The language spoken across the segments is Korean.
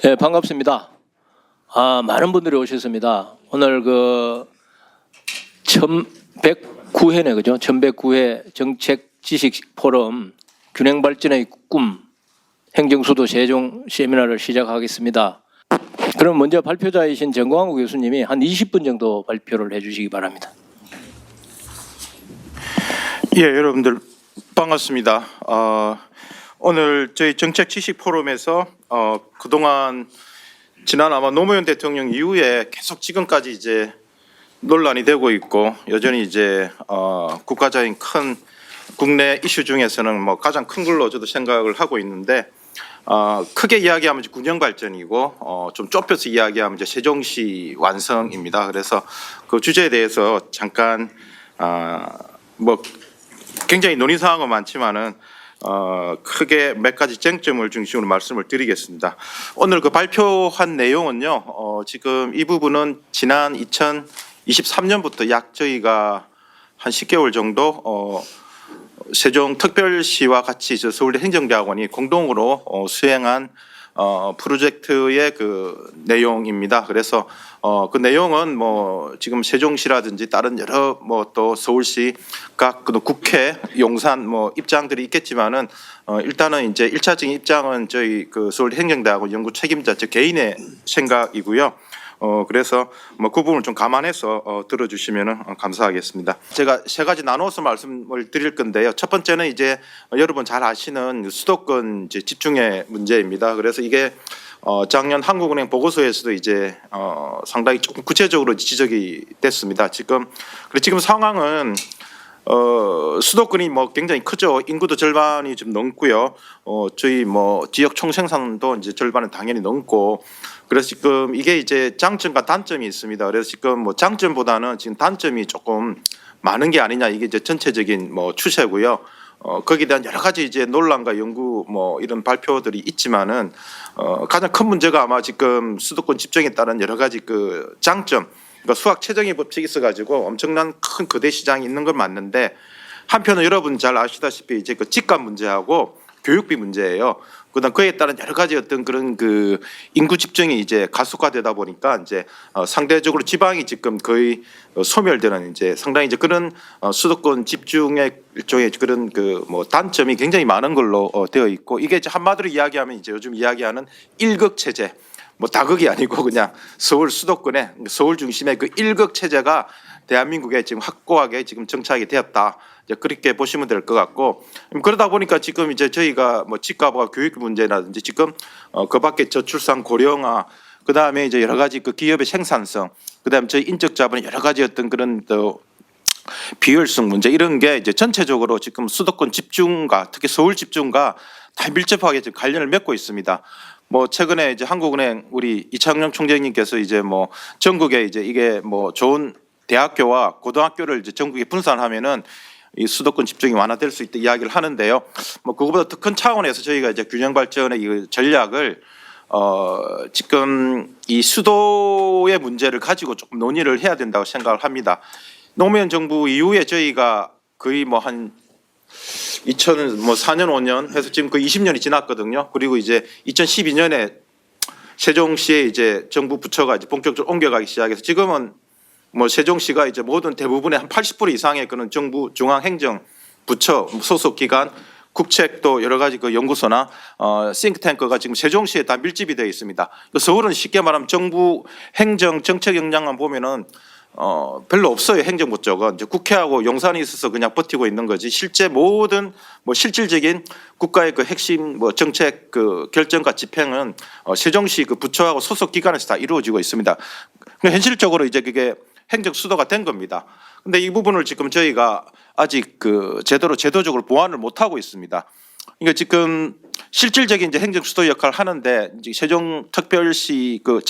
네, 반갑습니다. 많은 분들이 오셨습니다. 오늘 1109회네, 그죠? 1109회 정책 지식 포럼 균형 발전의 꿈 행정수도 세종 세미나를 시작하겠습니다. 그럼 먼저 발표자이신 정광우 교수님이 한 20분 정도 발표를 해주시기 바랍니다. 예, 여러분들 반갑습니다. 오늘 저희 정책 지식 포럼에서 그동안 지난 아마 노무현 대통령 이후에 계속 지금까지 이제 논란이 되고 있고 여전히 이제 국가적인 큰 국내 이슈 중에서는 뭐 가장 큰 걸로 저도 생각을 하고 있는데 크게 이야기하면 이제 균형 발전이고 좀 좁혀서 이야기하면 이제 세종시 완성입니다. 그래서 그 주제에 대해서 잠깐 뭐 굉장히 논의 사항은 많지만은 크게 몇 가지 쟁점을 중심으로 말씀을 드리겠습니다. 오늘 그 발표한 내용은요, 지금 이 부분은 지난 2023년부터 약 저희가 한 10개월 정도 세종특별시와 같이 서울대 행정대학원이 공동으로 수행한 프로젝트의 그 내용입니다. 그래서 그 내용은 뭐 지금 세종시라든지 다른 여러 뭐 또 서울시 각 국회 용산 뭐 입장들이 있겠지만은 일단은 이제 1차적인 입장은 저희 그 서울대 행정대학원 연구 책임자 즉 개인의 생각이고요. 그래서 뭐 그 부분을 좀 감안해서 들어주시면 감사하겠습니다. 제가 세 가지 나눠서 말씀을 드릴 건데요. 첫 번째는 이제 여러분 잘 아시는 수도권 이제 집중의 문제입니다. 그래서 이게 작년 한국은행 보고서에서도 이제 상당히 조금 구체적으로 지적이 됐습니다. 지금 상황은 수도권이 뭐 굉장히 크죠. 인구도 절반이 좀 넘고요. 저희 뭐 지역 총생산도 이제 절반은 당연히 넘고. 그래서 지금 이게 이제 장점과 단점이 있습니다. 그래서 지금 뭐 장점보다는 지금 단점이 조금 많은 게 아니냐 이게 이제 전체적인 뭐 추세고요. 거기에 대한 여러 가지 이제 논란과 연구 뭐 이런 발표들이 있지만은 가장 큰 문제가 아마 지금 수도권 집중에 따른 여러 가지 그 장점. 그러니까 수학 최정의 법칙이 있어가지고 엄청난 큰 거대 시장이 있는 건 맞는데 한편은 여러분 잘 아시다시피 이제 그 집값 문제하고 교육비 문제예요. 그다음 그에 따른 여러 가지 어떤 그런 그 인구 집중이 이제 가속화되다 보니까 이제 상대적으로 지방이 지금 거의 소멸되는 이제 상당히 이제 그런 수도권 집중의 일종의 그런 그 뭐 단점이 굉장히 많은 걸로 되어 있고 이게 이제 한마디로 이야기하면 이제 요즘 이야기하는 일극 체제. 뭐 다극이 아니고 그냥 서울 수도권에 서울 중심의 그 일극 체제가 대한민국에 지금 확고하게 지금 정착이 되었다. 이제 그렇게 보시면 될 것 같고 그러다 보니까 지금 이제 저희가 뭐 집값과 교육 문제라든지 지금 그밖에 저출산 고령화 그다음에 이제 여러 가지 그 기업의 생산성 그다음에 저희 인적 자본의 여러 가지 어떤 그런 또 비효율성 문제 이런 게 이제 전체적으로 지금 수도권 집중과 특히 서울 집중과 다 밀접하게 지금 관련을 맺고 있습니다. 뭐 최근에 이제 한국은행 우리 이창용 총재님께서 이제 뭐 전국에 이제 이게 뭐 좋은 대학교와 고등학교를 이제 전국에 분산하면은 이 수도권 집중이 완화될 수 있다 이야기를 하는데요. 뭐 그거보다 더 큰 차원에서 저희가 이제 균형 발전의 이 전략을 지금 이 수도의 문제를 가지고 조금 논의를 해야 된다고 생각을 합니다. 노무현 정부 이후에 저희가 거의 뭐 한 2004년 5년 해서 지금 거의 20년이 지났거든요. 그리고 이제 2012년에 세종시에 이제 정부 부처가 이제 본격적으로 옮겨가기 시작해서 지금은 뭐 세종시가 이제 모든 대부분의 한 80% 이상의 그런 정부 중앙행정 부처 소속 기관 국책도 여러 가지 그 연구소나 싱크탱크가 지금 세종시에 다 밀집이 되어 있습니다. 서울은 쉽게 말하면 정부 행정 정책 역량만 보면은 별로 없어요. 행정부 쪽은 이제 국회하고 용산이 있어서 그냥 버티고 있는 거지. 실제 모든 뭐 실질적인 국가의 그 핵심 뭐 정책 그 결정과 집행은 세종시 그 부처하고 소속 기관에서 다 이루어지고 있습니다. 현실적으로 이제 그게 행정 수도가 된 겁니다. 근데 이 부분을 지금 저희가 아직 그 제도적으로 보완을 못 하고 있습니다. 그러니까 지금 실질적인 이제 행정 수도 역할을 하는데 이제 세종특별시 그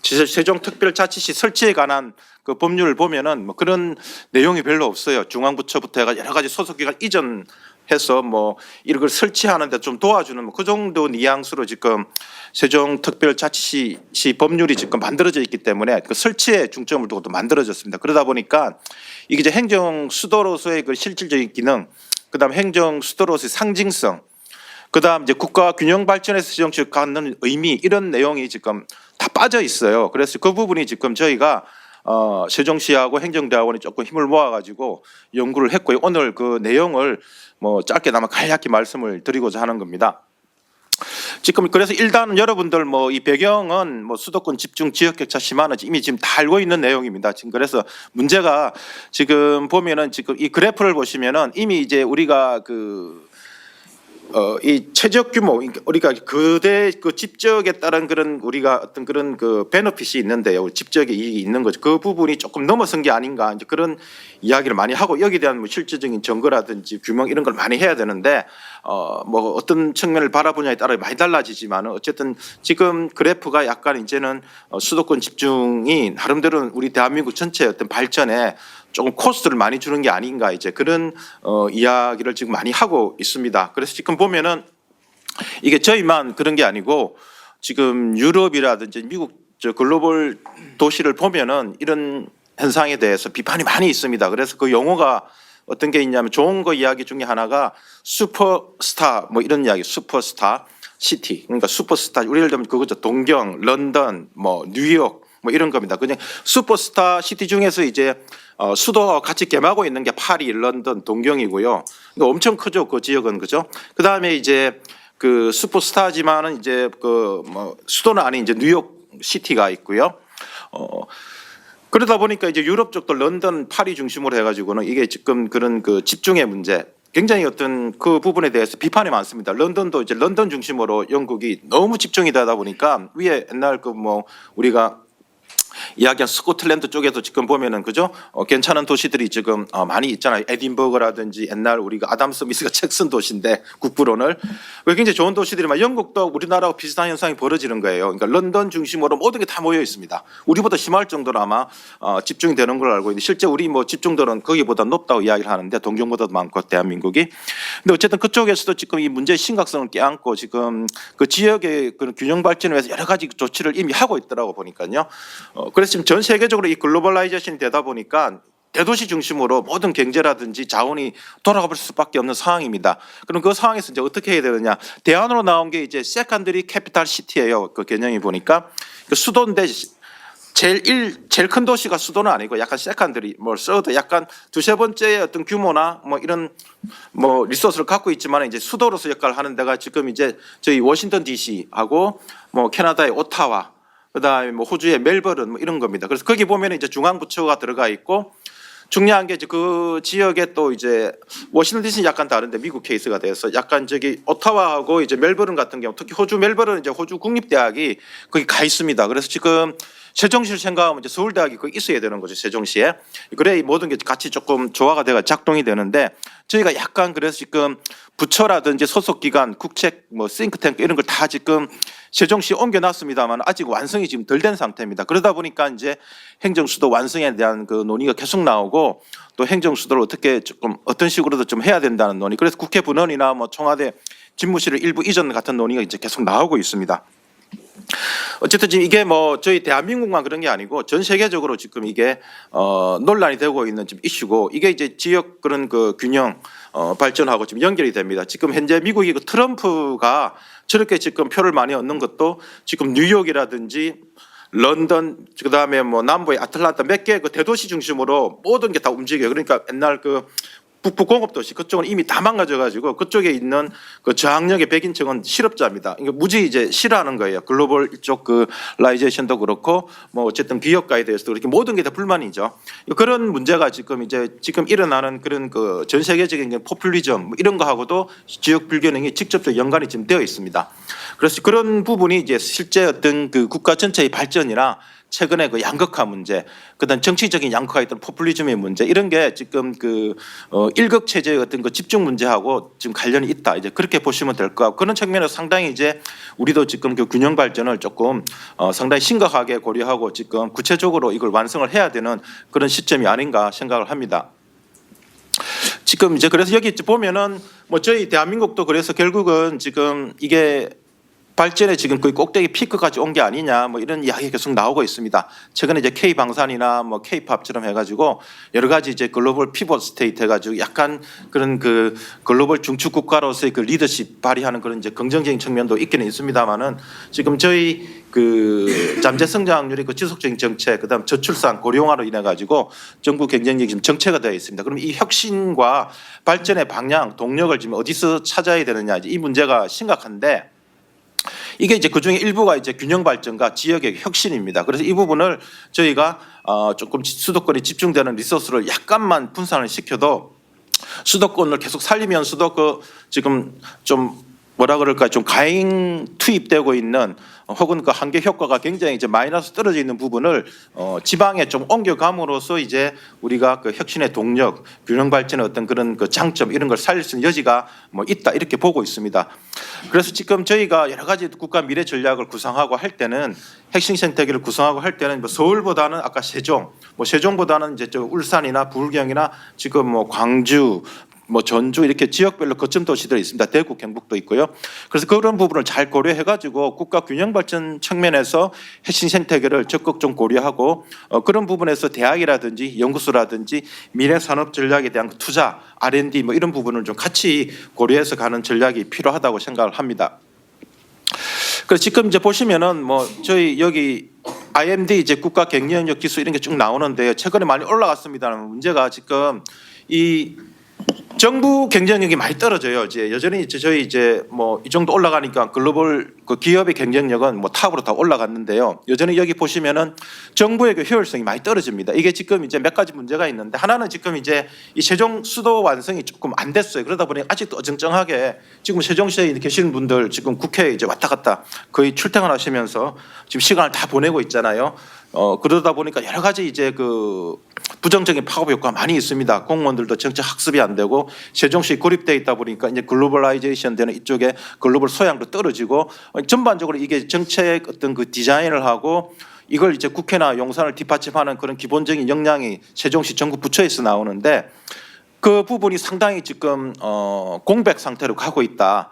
세종특별자치시 설치에 관한 그 법률을 보면은 뭐 그런 내용이 별로 없어요. 중앙부처부터 해가 여러 가지 소속기관 이전해서 뭐 이런 걸 설치하는데 좀 도와주는 뭐 그 정도 뉘앙스로 지금 세종특별자치시 법률이 지금 만들어져 있기 때문에 그 설치에 중점을 두고 또 만들어졌습니다. 그러다 보니까 이게 이제 행정 수도로서의 그 실질적인 기능, 그다음 행정 수도로서의 상징성. 그다음 이제 국가 균형 발전에서 세종시가 갖는 의미 이런 내용이 지금 다 빠져 있어요. 그래서 그 부분이 지금 저희가 세종시하고 행정대학원이 조금 힘을 모아가지고 연구를 했고요. 오늘 그 내용을 뭐 짧게나마 간략히 말씀을 드리고자 하는 겁니다. 지금 그래서 일단 여러분들 뭐 이 배경은 뭐 수도권 집중 지역격차 심화는 이미 지금 다 알고 있는 내용입니다. 지금 그래서 문제가 지금 보면은 지금 이 그래프를 보시면은 이미 이제 우리가 이 최적 규모, 그러니까 우리가 그대 그 집적에 따른 그런 우리가 어떤 그런 그 베너핏이 있는데요. 집적의 이익이 있는 거죠. 그 부분이 조금 넘어선 게 아닌가 이제 그런 이야기를 많이 하고 여기에 대한 뭐 실질적인 증거라든지 규명 이런 걸 많이 해야 되는데 뭐 어떤 측면을 바라보냐에 따라 많이 달라지지만은 어쨌든 지금 그래프가 약간 이제는 수도권 집중이 나름대로 우리 대한민국 전체의 어떤 발전에 조금 코스트를 많이 주는 게 아닌가 이제 그런 이야기를 지금 많이 하고 있습니다. 그래서 지금 보면은 이게 저희만 그런 게 아니고 지금 유럽이라든지 미국 저 글로벌 도시를 보면은 이런 현상에 대해서 비판이 많이 있습니다. 그래서 그 용어가 어떤 게 있냐면 좋은 거 이야기 중에 하나가 슈퍼스타 뭐 이런 이야기 슈퍼스타 시티 그러니까 슈퍼스타 우리를 들면 그거죠. 동경, 런던, 뭐 뉴욕 뭐 이런 겁니다. 그냥 슈퍼스타 시티 중에서 이제 수도와 같이 겸하고 있는 게 파리, 런던, 동경이고요. 이거 엄청 크죠. 그 지역은 그죠. 그 다음에 이제 그 슈퍼스타지만은 이제 그 뭐 수도는 아닌 이제 뉴욕 시티가 있고요. 그러다 보니까 이제 유럽 쪽도 런던, 파리 중심으로 해가지고는 이게 지금 그런 그 집중의 문제. 굉장히 어떤 그 부분에 대해서 비판이 많습니다. 런던도 이제 런던 중심으로 영국이 너무 집중이 되다 보니까 위에 옛날 그 뭐 우리가 이야기한 스코틀랜드 쪽에도 지금 보면은 그죠? 괜찮은 도시들이 지금 많이 있잖아요. 에딘버그라든지 옛날 우리가 아담 스미스가 책 쓴 도시인데 국부론을 굉장히 좋은 도시들이만 영국도 우리나라와 비슷한 현상이 벌어지는 거예요. 그러니까 런던 중심으로 모든 게 다 모여 있습니다. 우리보다 심할 정도로 아마 집중이 되는 걸로 알고 있는데 실제 우리 뭐 집중도는 거기보다 높다고 이야기를 하는데 동경보다도 많고 대한민국이. 근데 어쨌든 그쪽에서도 지금 이 문제의 심각성을 깨안고 지금 그 지역의 그 균형 발전을 위해서 여러 가지 조치를 이미 하고 있더라고 보니까요. 그래서 지금 전 세계적으로 이 글로벌라이제이션이 되다 보니까 대도시 중심으로 모든 경제라든지 자원이 돌아가 볼 수밖에 없는 상황입니다. 그럼 그 상황에서 이제 어떻게 해야 되느냐? 대안으로 나온 게 이제 세컨더리 캐피탈 시티예요. 그 개념이 보니까 그 수도인데 제일 큰 도시가 수도는 아니고 약간 세컨더리 뭐 서드 약간 두세 번째의 어떤 규모나 뭐 이런 뭐 리소스를 갖고 있지만 이제 수도로서 역할을 하는 데가 지금 이제 저희 워싱턴 DC하고 뭐 캐나다의 오타와 그다음에 뭐 호주의 멜버른 뭐 이런 겁니다. 그래서 거기 보면 이제 중앙부처가 들어가 있고 중요한 게 이제 그 지역에 또 이제 워싱턴 DC는 약간 다른데 미국 케이스가 돼서 약간 저기 오타와하고 이제 멜버른 같은 경우 특히 호주 멜버른 이제 호주 국립대학이 거기 가 있습니다. 그래서 지금 세종시를 생각하면 이제 서울대학이 거기 있어야 되는 거죠. 세종시에. 그래 이 모든 게 같이 조금 조화가 돼가 작동이 되는데 저희가 약간 그래서 지금 부처라든지 소속 기관, 국책, 뭐 싱크탱크 이런 걸 다 지금 세종시에 옮겨놨습니다만 아직 완성이 지금 덜 된 상태입니다. 그러다 보니까 이제 행정수도 완성에 대한 그 논의가 계속 나오고 또 행정수도를 어떻게 조금 어떤 식으로도 좀 해야 된다는 논의. 그래서 국회 분원이나 뭐 청와대 집무실을 일부 이전 같은 논의가 이제 계속 나오고 있습니다. 어쨌든 지금 이게 뭐 저희 대한민국만 그런 게 아니고 전 세계적으로 지금 이게 논란이 되고 있는 지금 이슈고 이게 이제 지역 그런 그 균형 발전하고 지금 연결이 됩니다. 지금 현재 미국이 그 트럼프가 저렇게 지금 표를 많이 얻는 것도 지금 뉴욕이라든지 런던 그다음에 뭐 남부의 아틀란타 몇 개 그 대도시 중심으로 모든 게 다 움직여요. 그러니까 옛날 그 북부 공업도시 그쪽은 이미 다 망가져가지고 그쪽에 있는 그 저항력의 백인층은 실업자입니다. 이게 무지 이제 싫어하는 거예요. 글로벌 이쪽 그 라이제이션도 그렇고 뭐 어쨌든 기업가에 대해서도 그렇게 모든 게 다 불만이죠. 그런 문제가 지금 이제 지금 일어나는 그런 그 전 세계적인 포퓰리즘 뭐 이런 거하고도 지역 불균형이 직접적 연관이 지금 되어 있습니다. 그래서 그런 부분이 이제 실제 어떤 그 국가 전체의 발전이나 최근에 그 양극화 문제, 그다음 정치적인 양극화에 있던 포퓰리즘의 문제 이런 게 지금 그 일극 체제의 어떤 그 집중 문제하고 지금 관련이 있다. 이제 그렇게 보시면 될 것 같고 그런 측면에서 상당히 이제 우리도 지금 그 균형 발전을 조금 상당히 심각하게 고려하고 지금 구체적으로 이걸 완성을 해야 되는 그런 시점이 아닌가 생각을 합니다. 지금 이제 그래서 여기 보면은 뭐 저희 대한민국도 그래서 결국은 지금 이게 발전에 지금 거의 꼭대기 피크까지 온 게 아니냐 뭐 이런 이야기가 계속 나오고 있습니다. 최근에 이제 K 방산이나 뭐 K 팝처럼 해가지고 여러 가지 이제 글로벌 피벗 스테이트 해가지고 약간 그런 그 글로벌 중추 국가로서의 그 리더십 발휘하는 그런 이제 긍정적인 측면도 있기는 있습니다만은 지금 저희 그 잠재 성장률이 그 지속적인 정책, 그다음 저출산 고령화로 인해 가지고 정부 경쟁력이 지금 정체가 되어 있습니다. 그럼 이 혁신과 발전의 방향, 동력을 지금 어디서 찾아야 되느냐 이 문제가 심각한데. 이게 이제 그중에 일부가 이제 균형 발전과 지역의 혁신입니다. 그래서 이 부분을 저희가 조금 수도권에 집중되는 리소스를 약간만 분산을 시켜도 수도권을 계속 살리면서도 그 지금 좀 뭐라 그럴까 좀 과잉 투입되고 있는 혹은 그 한계 효과가 굉장히 이제 마이너스 떨어져 있는 부분을 지방에 좀 옮겨감으로써 이제 우리가 그 혁신의 동력, 균형 발전의 어떤 그런 그 장점 이런 걸 살릴 수 있는 여지가 뭐 있다 이렇게 보고 있습니다. 그래서 지금 저희가 여러 가지 국가 미래 전략을 구상하고 할 때는 핵심 생태계를 구성하고 할 때는 뭐 서울보다는 아까 세종, 뭐 세종보다는 이제 저 울산이나 부울경이나 지금 뭐 광주 뭐 전주 이렇게 지역별로 거점 도시들이 있습니다. 대구, 경북도 있고요. 그래서 그런 부분을 잘 고려해 가지고 국가 균형 발전 측면에서 핵심 생태계를 적극 좀 고려하고 그런 부분에서 대학이라든지 연구소라든지 미래 산업 전략에 대한 투자, R&D 뭐 이런 부분을 좀 같이 고려해서 가는 전략이 필요하다고 생각을 합니다. 그래서 지금 이제 보시면은 뭐 저희 여기 IMD 이제 국가 경쟁력 지수 이런 게 쭉 나오는데요. 최근에 많이 올라갔습니다. 문제가 지금 이 정부 경쟁력이 많이 떨어져요. 이제 여전히 이제 저희 이제 뭐 이 정도 올라가니까 글로벌 그 기업의 경쟁력은 뭐 탑으로 다 올라갔는데요. 여전히 여기 보시면은 정부의 그 효율성이 많이 떨어집니다. 이게 지금 이제 몇 가지 문제가 있는데 하나는 지금 이제 이 세종 수도 완성이 조금 안 됐어요. 그러다 보니 아직도 어정쩡하게 지금 세종시에 계시는 분들 지금 국회에 이제 왔다 갔다 거의 출퇴근하시면서 지금 시간을 다 보내고 있잖아요. 그러다 보니까 여러 가지 이제 그 부정적인 파급 효과가 많이 있습니다. 공무원들도 정책 학습이 안 되고 세종시 고립되어 있다 보니까 이제 글로벌라이제이션 되는 이쪽에 글로벌 소양도 떨어지고 전반적으로 이게 정책 어떤 그 디자인을 하고 이걸 이제 국회나 용산을 뒷받침하는 그런 기본적인 역량이 세종시 정부 부처에서 나오는데 그 부분이 상당히 지금 공백 상태로 가고 있다.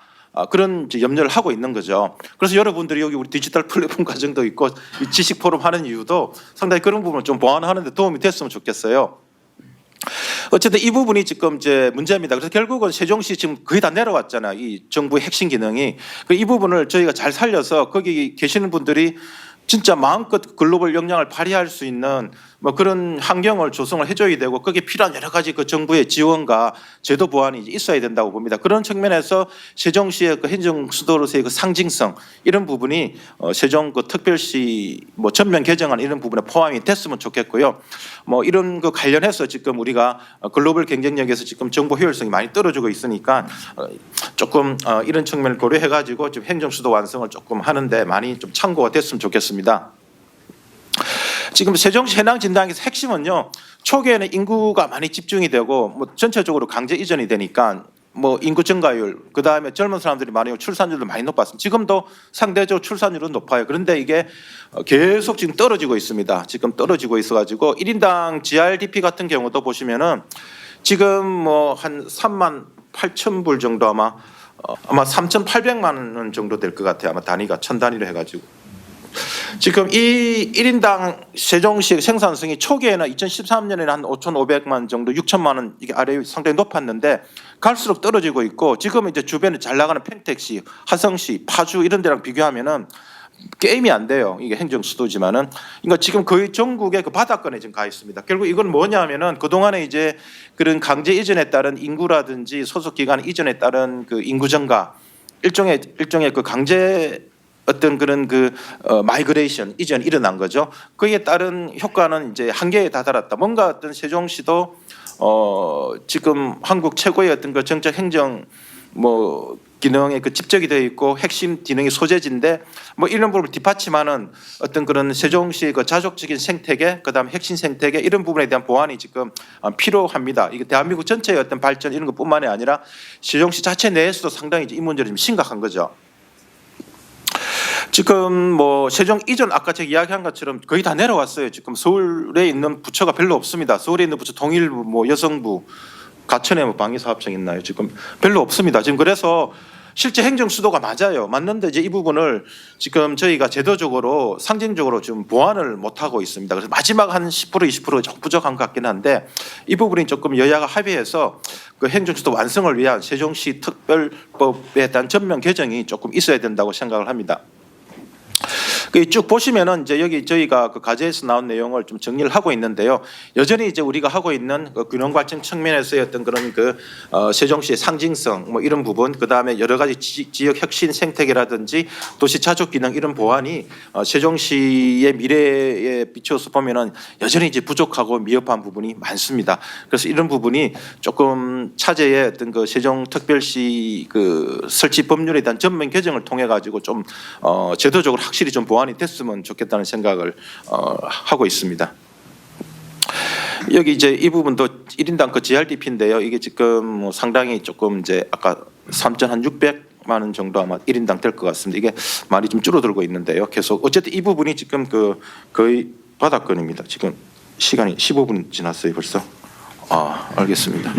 그런 이제 염려를 하고 있는 거죠. 그래서 여러분들이 여기 우리 디지털 플랫폼 과정도 있고 이 지식 포럼 하는 이유도 상당히 그런 부분을 좀 보완하는 데 도움이 됐으면 좋겠어요. 어쨌든 이 부분이 지금 이제 문제입니다. 그래서 결국은 세종시 지금 거의 다 내려왔잖아요. 이 정부의 핵심 기능이. 이 부분을 저희가 잘 살려서 거기 계시는 분들이 진짜 마음껏 글로벌 역량을 발휘할 수 있는 뭐 그런 환경을 조성을 해줘야 되고 거기에 필요한 여러 가지 그 정부의 지원과 제도 보완이 있어야 된다고 봅니다. 그런 측면에서 세종시의 그 행정 수도로서의 그 상징성 이런 부분이 세종 그 특별시 뭐 전면 개정안 이런 부분에 포함이 됐으면 좋겠고요. 뭐 이런 그 관련해서 지금 우리가 글로벌 경쟁력에서 지금 정보 효율성이 많이 떨어지고 있으니까 조금 이런 측면을 고려해 가지고 지금 행정 수도 완성을 조금 하는데 많이 좀 참고가 됐으면 좋겠습니다. 지금 세종시 해당 진단에서 핵심은요. 초기에는 인구가 많이 집중이 되고 뭐 전체적으로 강제 이전이 되니까 뭐 인구 증가율 그다음에 젊은 사람들이 많이 오고 출산율도 많이 높았습니다. 지금도 상대적으로 출산율은 높아요. 그런데 이게 계속 지금 떨어지고 있습니다. 지금 떨어지고 있어 가지고 1인당 GRDP 같은 경우도 보시면은 지금 뭐 한 3만 8천 불 정도 아마 3,800만 원 정도 될 것 같아요. 아마 단위가 1000단위로 해 가지고 지금 이 1인당 세종시 생산성이 초기에는 2013년에는 한 5,500만 정도 6천만 원 이게 아래 상당히 높았는데 갈수록 떨어지고 있고 지금 이제 주변에 잘 나가는 평택시, 화성시, 파주 이런 데랑 비교하면은 게임이 안 돼요. 이게 행정 수도지만은 그러니까 지금 거의 전국의 그 바닥권에 지금 가 있습니다. 결국 이건 뭐냐면은 그 동안에 이제 그런 강제 이전에 따른 인구라든지 소속 기관 이전에 따른 그 인구 증가 일종의 그 강제 어떤 그런 그 마이그레이션 이전이 일어난 거죠. 그에 따른 효과는 이제 한계에 다다랐다. 뭔가 어떤 세종시도 지금 한국 최고의 어떤 그 정책 행정 뭐 기능에 그 집적이 되어 있고 핵심 기능이 소재지인데 뭐 이런 부분을 뒷받침하는 어떤 그런 세종시의 그 자족적인 생태계 그다음 핵심 생태계 이런 부분에 대한 보완이 지금 필요합니다. 이게 대한민국 전체의 어떤 발전 이런 것뿐만이 아니라 세종시 자체 내에서도 상당히 이 문제는 좀 심각한 거죠. 지금 뭐 세종 이전 아까 제가 이야기한 것처럼 거의 다 내려왔어요. 지금 서울에 있는 부처가 별로 없습니다. 서울에 있는 부처 통일부, 뭐 여성부, 가천에 뭐 방위사업청 있나요? 지금 별로 없습니다. 지금 그래서 실제 행정 수도가 맞아요. 맞는데 이제 이 부분을 지금 저희가 제도적으로 상징적으로 좀 보완을 못 하고 있습니다. 그래서 마지막 한 10% 20% 좀 부족한 것 같긴 한데 이 부분이 조금 여야가 합의해서 그 행정 수도 완성을 위한 세종시 특별법에 대한 전면 개정이 조금 있어야 된다고 생각을 합니다. 쭉 보시면은 이제 여기 저희가 그 과제에서 나온 내용을 좀 정리를 하고 있는데요. 여전히 이제 우리가 하고 있는 그 균형 발전 측면에서의 어떤 그런 세종시의 상징성 뭐 이런 부분, 그 다음에 여러 가지 지역 혁신 생태계라든지 도시 자족 기능 이런 보완이 세종시의 미래에 비춰서 보면은 여전히 이제 부족하고 미흡한 부분이 많습니다. 그래서 이런 부분이 조금 차제의 어떤 그 세종특별시 그 설치 법률에 대한 전면 개정을 통해 가지고 좀 제도적으로 확실히 좀 보완이 됐으면 좋겠다는 생각을 하고 있습니다. 여기 이제 이 부분도 1인당 그 GRDP인데요. 이게 지금 뭐 상당히 조금 이제 아까 3,600만 원 정도 아마 1인당 될 것 같습니다. 이게 많이 좀 줄어들고 있는데요. 계속 어쨌든 이 부분이 지금 그 거의 바닥권입니다. 지금 시간이 15분 지났어요 벌써. 알겠습니다.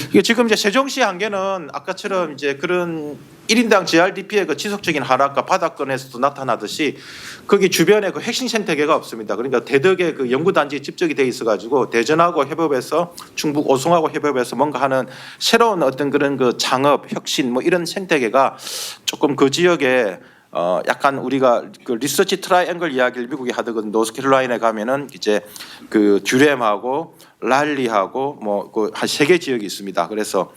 이게 지금 이제 세종시 한계는 아까처럼 이제 그런 1인당 GRDP의 그 지속적인 하락과 바닥권에서도 나타나듯이 거기 주변에 그 핵심 생태계가 없습니다. 그러니까 대덕의 그 연구단지에 집적이 돼 있어가지고 대전하고 협업해서 충북 오송하고 협업해서 뭔가 하는 새로운 어떤 그런 그 창업, 혁신 뭐 이런 생태계가 조금 그 지역에 약간 우리가 그 리서치 트라이앵글 이야기를 미국이 하거든. 노스캐롤라이나에 가면은 이제 그 듀램하고 랄리하고 뭐 그 한 3개 지역이 있습니다. 그래서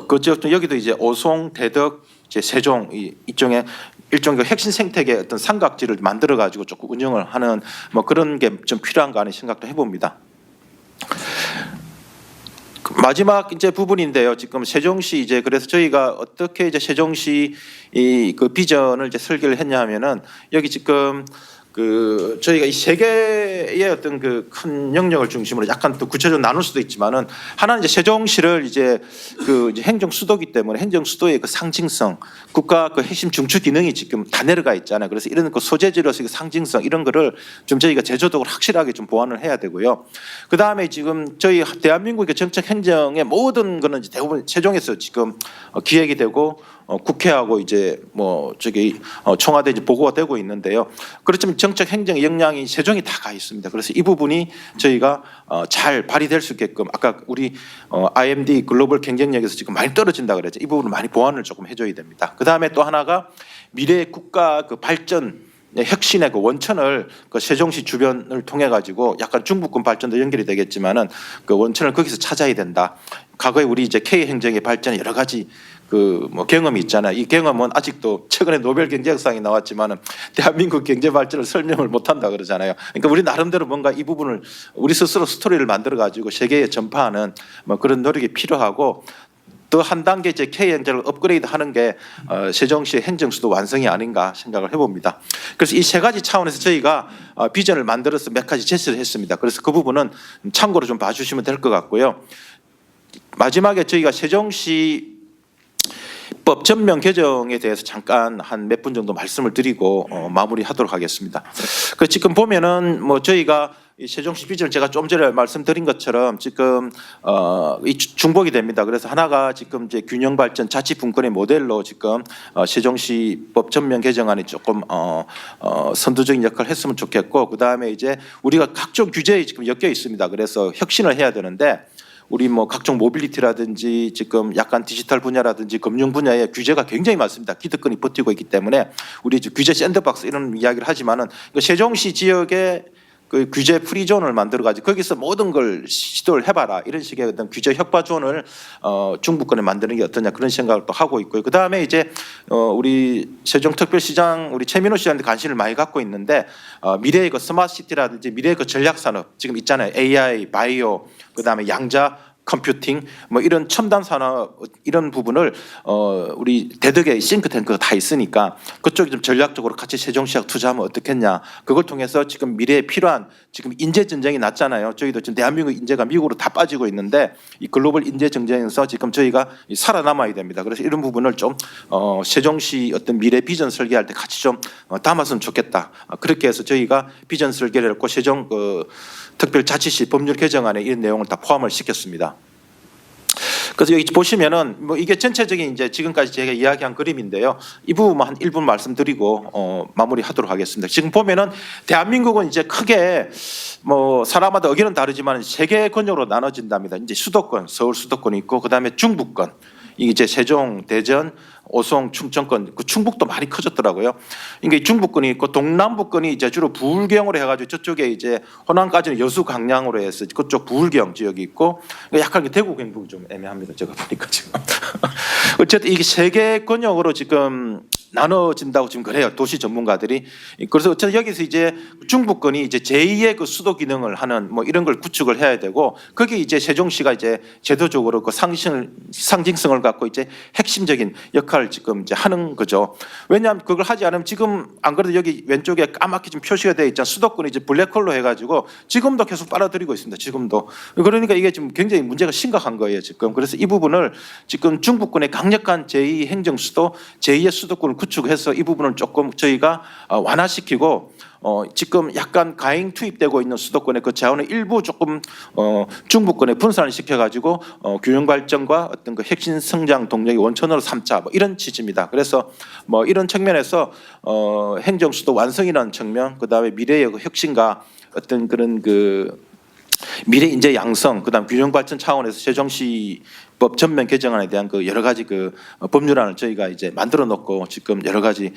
그 지역도 여기도 이제 오송, 대덕, 이제 세종 이쪽에 일종의 그 핵심 생태계 어떤 삼각지를 만들어 가지고 조금 운영을 하는 뭐 그런 게 좀 필요한가 하는 생각도 해봅니다. 마지막 이제 부분인데요. 지금 세종시 이제 그래서 저희가 어떻게 이제 세종시 그 비전을 이제 설계를 했냐 하면은 여기 지금 그 저희가 이 3개의 어떤 그 큰 영역을 중심으로 약간 또 구체적으로 나눌 수도 있지만은 하나는 이제 세종시를 이제 그 이제 행정 수도기 때문에 행정 수도의 그 상징성, 국가 그 핵심 중추 기능이 지금 다 내려가 있잖아요. 그래서 이런 그 소재지로서 그 상징성 이런 거를 좀 저희가 제도적으로 확실하게 좀 보완을 해야 되고요. 그 다음에 지금 저희 대한민국의 정책 행정의 모든 거는 이제 대부분 세종에서 지금 기획이 되고 국회하고 이제 뭐 저기 청와대 이제 보고가 되고 있는데요. 그렇지만 정책 행정의 역량이 세종이 다 가 있습니다. 그래서 이 부분이 저희가 잘 발휘될 수 있게끔 아까 우리 IMD 글로벌 경쟁력에서 지금 많이 떨어진다 그랬죠. 이 부분을 많이 보완을 조금 해줘야 됩니다. 그 다음에 또 하나가 미래 국가 그 발전 혁신의 그 원천을 그 세종시 주변을 통해 가지고 약간 중부권 발전도 연결이 되겠지만은 그 원천을 거기서 찾아야 된다. 과거에 우리 이제 K 행정의 발전에 여러 가지 그 뭐 경험이 있잖아요. 이 경험은 아직도 최근에 노벨 경제학상이 나왔지만은 대한민국 경제 발전을 설명을 못한다 그러잖아요. 그러니까 우리 나름대로 뭔가 이 부분을 우리 스스로 스토리를 만들어 가지고 세계에 전파하는 뭐 그런 노력이 필요하고. 더 한 단계 이제 K 행정을 업그레이드하는 게 세종시의 행정 수도 완성이 아닌가 생각을 해봅니다. 그래서 이 3가지 차원에서 저희가 비전을 만들어서 몇 가지 제시를 했습니다. 그래서 그 부분은 참고로 좀 봐주시면 될 것 같고요. 마지막에 저희가 세종시 법 전면 개정에 대해서 잠깐 한 몇 분 정도 말씀을 드리고 마무리하도록 하겠습니다. 그 지금 보면은 뭐 저희가 이 세종시 비전을 제가 좀 전에 말씀드린 것처럼 지금 이 중복이 됩니다. 그래서 하나가 지금 이제 균형 발전 자치 분권의 모델로 지금 세종시법 전면 개정안이 조금 선두적인 역할을 했으면 좋겠고, 그 다음에 이제 우리가 각종 규제에 지금 엮여 있습니다. 그래서 혁신을 해야 되는데. 우리 뭐 각종 모빌리티라든지 지금 약간 디지털 분야라든지 금융 분야에 규제가 굉장히 많습니다. 기득권이 버티고 있기 때문에 우리 규제 샌드박스 이런 이야기를 하지만은 세종시 지역에 그 규제 프리존을 만들어 가지고 거기서 모든 걸 시도를 해봐라 이런 식의 어떤 규제 혁파존을 중부권에 만드는 게 어떠냐 그런 생각을 또 하고 있고요. 그 다음에 이제 우리 세종특별시장 우리 최민호 씨한테 관심을 많이 갖고 있는데 미래의 그 스마트시티라든지 미래의 그 전략산업 지금 있잖아요. AI, 바이오, 그 다음에 양자 컴퓨팅 뭐 이런 첨단 산업 이런 부분을 우리 대덕에 싱크탱크가 다 있으니까 그쪽에 좀 전략적으로 같이 세종시하고 투자하면 어떻겠냐. 그걸 통해서 지금 미래에 필요한 지금 인재 전쟁이 났잖아요. 저희도 지금 대한민국 인재가 미국으로 다 빠지고 있는데 이 글로벌 인재 전쟁에서 지금 저희가 살아남아야 됩니다. 그래서 이런 부분을 좀 세종시 어떤 미래 비전 설계할 때 같이 좀 담았으면 좋겠다. 그렇게 해서 저희가 비전 설계를 했고 세종 특별자치시 법률 개정안에 이런 내용을 다 포함을 시켰습니다. 그래서 여기 보시면은 뭐 이게 전체적인 이제 지금까지 제가 이야기한 그림인데요. 이 부분만 한 1분 말씀드리고 마무리하도록 하겠습니다. 지금 보면은 대한민국은 이제 크게 뭐 사람마다 의견은 다르지만 세 개의 권역으로 나눠진답니다. 이제 수도권, 서울 수도권이 있고 그다음에 중부권, 이제 세종, 대전, 오송, 충청권, 그 충북도 많이 커졌더라고요. 이게 중부권이 있고 동남부권이 이제 주로 부울경으로 해가지고 저쪽에 이제 호남까지는 여수, 강량으로 해서 그쪽 부울경 지역이 있고 약간 대구, 경북이 좀 애매합니다. 제가 보니까 지금 어쨌든 이게 세 개의 권역으로 지금 나눠진다고 지금 그래요. 도시 전문가들이. 그래서 어쨌든 여기서 이제 중부권이 이제 제2의 그 수도 기능을 하는 뭐 이런 걸 구축을 해야 되고 거기 이제 세종시가 이제 제도적으로 그 상징성을 갖고 이제 핵심적인 역할을 지금 이제 하는 거죠. 왜냐하면 그걸 하지 않으면 지금 안 그래도 여기 왼쪽에 까맣게 좀 표시가 되어 있잖아요. 수도권이 이제 블랙홀로 해가지고 지금도 계속 빨아들이고 있습니다. 지금도. 그러니까 이게 지금 굉장히 문제가 심각한 거예요. 지금. 그래서 이 부분을 지금 중부권의 강력한 제2 행정수도, 제2의 수도권을 구축해서 이 부분을 조금 저희가 완화시키고 지금 약간 가행 투입되고 있는 수도권의 그 자원의 일부 조금 중부권에 분산을 시켜가지고 균형 발전과 어떤 그 핵심 성장 동력의 원천으로 삼자 뭐 이런 취지입니다. 그래서 뭐 이런 측면에서 행정 수도 완성이라는 측면, 그 다음에 미래의 그 혁신과 어떤 그런 그 미래 인재 양성, 그다음 균형 발전 차원에서 세종시법 전면 개정안에 대한 그 여러 가지 그 법률안을 저희가 이제 만들어 놓고 지금 여러 가지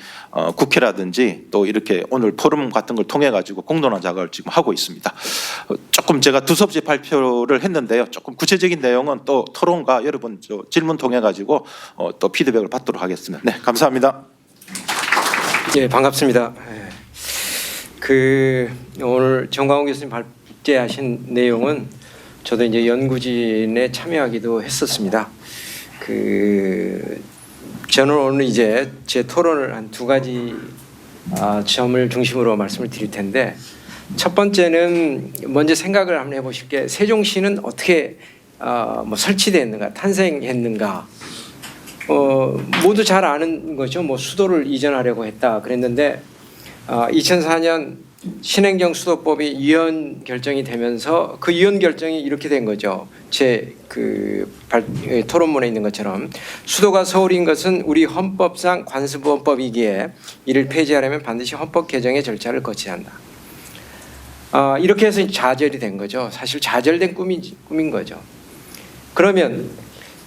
국회라든지 또 이렇게 오늘 포럼 같은 걸 통해 가지고 공론화 작업을 지금 하고 있습니다. 조금 제가 두서없이 발표를 했는데요. 조금 구체적인 내용은 또 토론과 여러분 질문 통해 가지고 또 피드백을 받도록 하겠습니다. 네, 감사합니다. 예, 반갑습니다. 그 오늘 정광훈 교수님 발제하신 내용은 저도 이제 연구진에 참여하기도 했었습니다. 저는 오늘 이제 제 토론을 한 두 가지 점을 중심으로 말씀을 드릴 텐데, 첫 번째는 먼저 생각을 한번 해보실 게 세종시는 어떻게 뭐 설치됐는가, 탄생했는가. 모두 잘 아는 거죠. 뭐 수도를 이전하려고 했다 그랬는데 2004년 신행정 수도법이 위헌 결정이 되면서 그 위헌 결정이 이렇게 된 거죠. 제 토론문에 있는 것처럼 수도가 서울인 것은 우리 헌법상 관습헌법이기에 이를 폐지하려면 반드시 헌법 개정의 절차를 거쳐야 한다. 이렇게 해서 좌절이 된 거죠. 사실 좌절된 꿈인 거죠. 그러면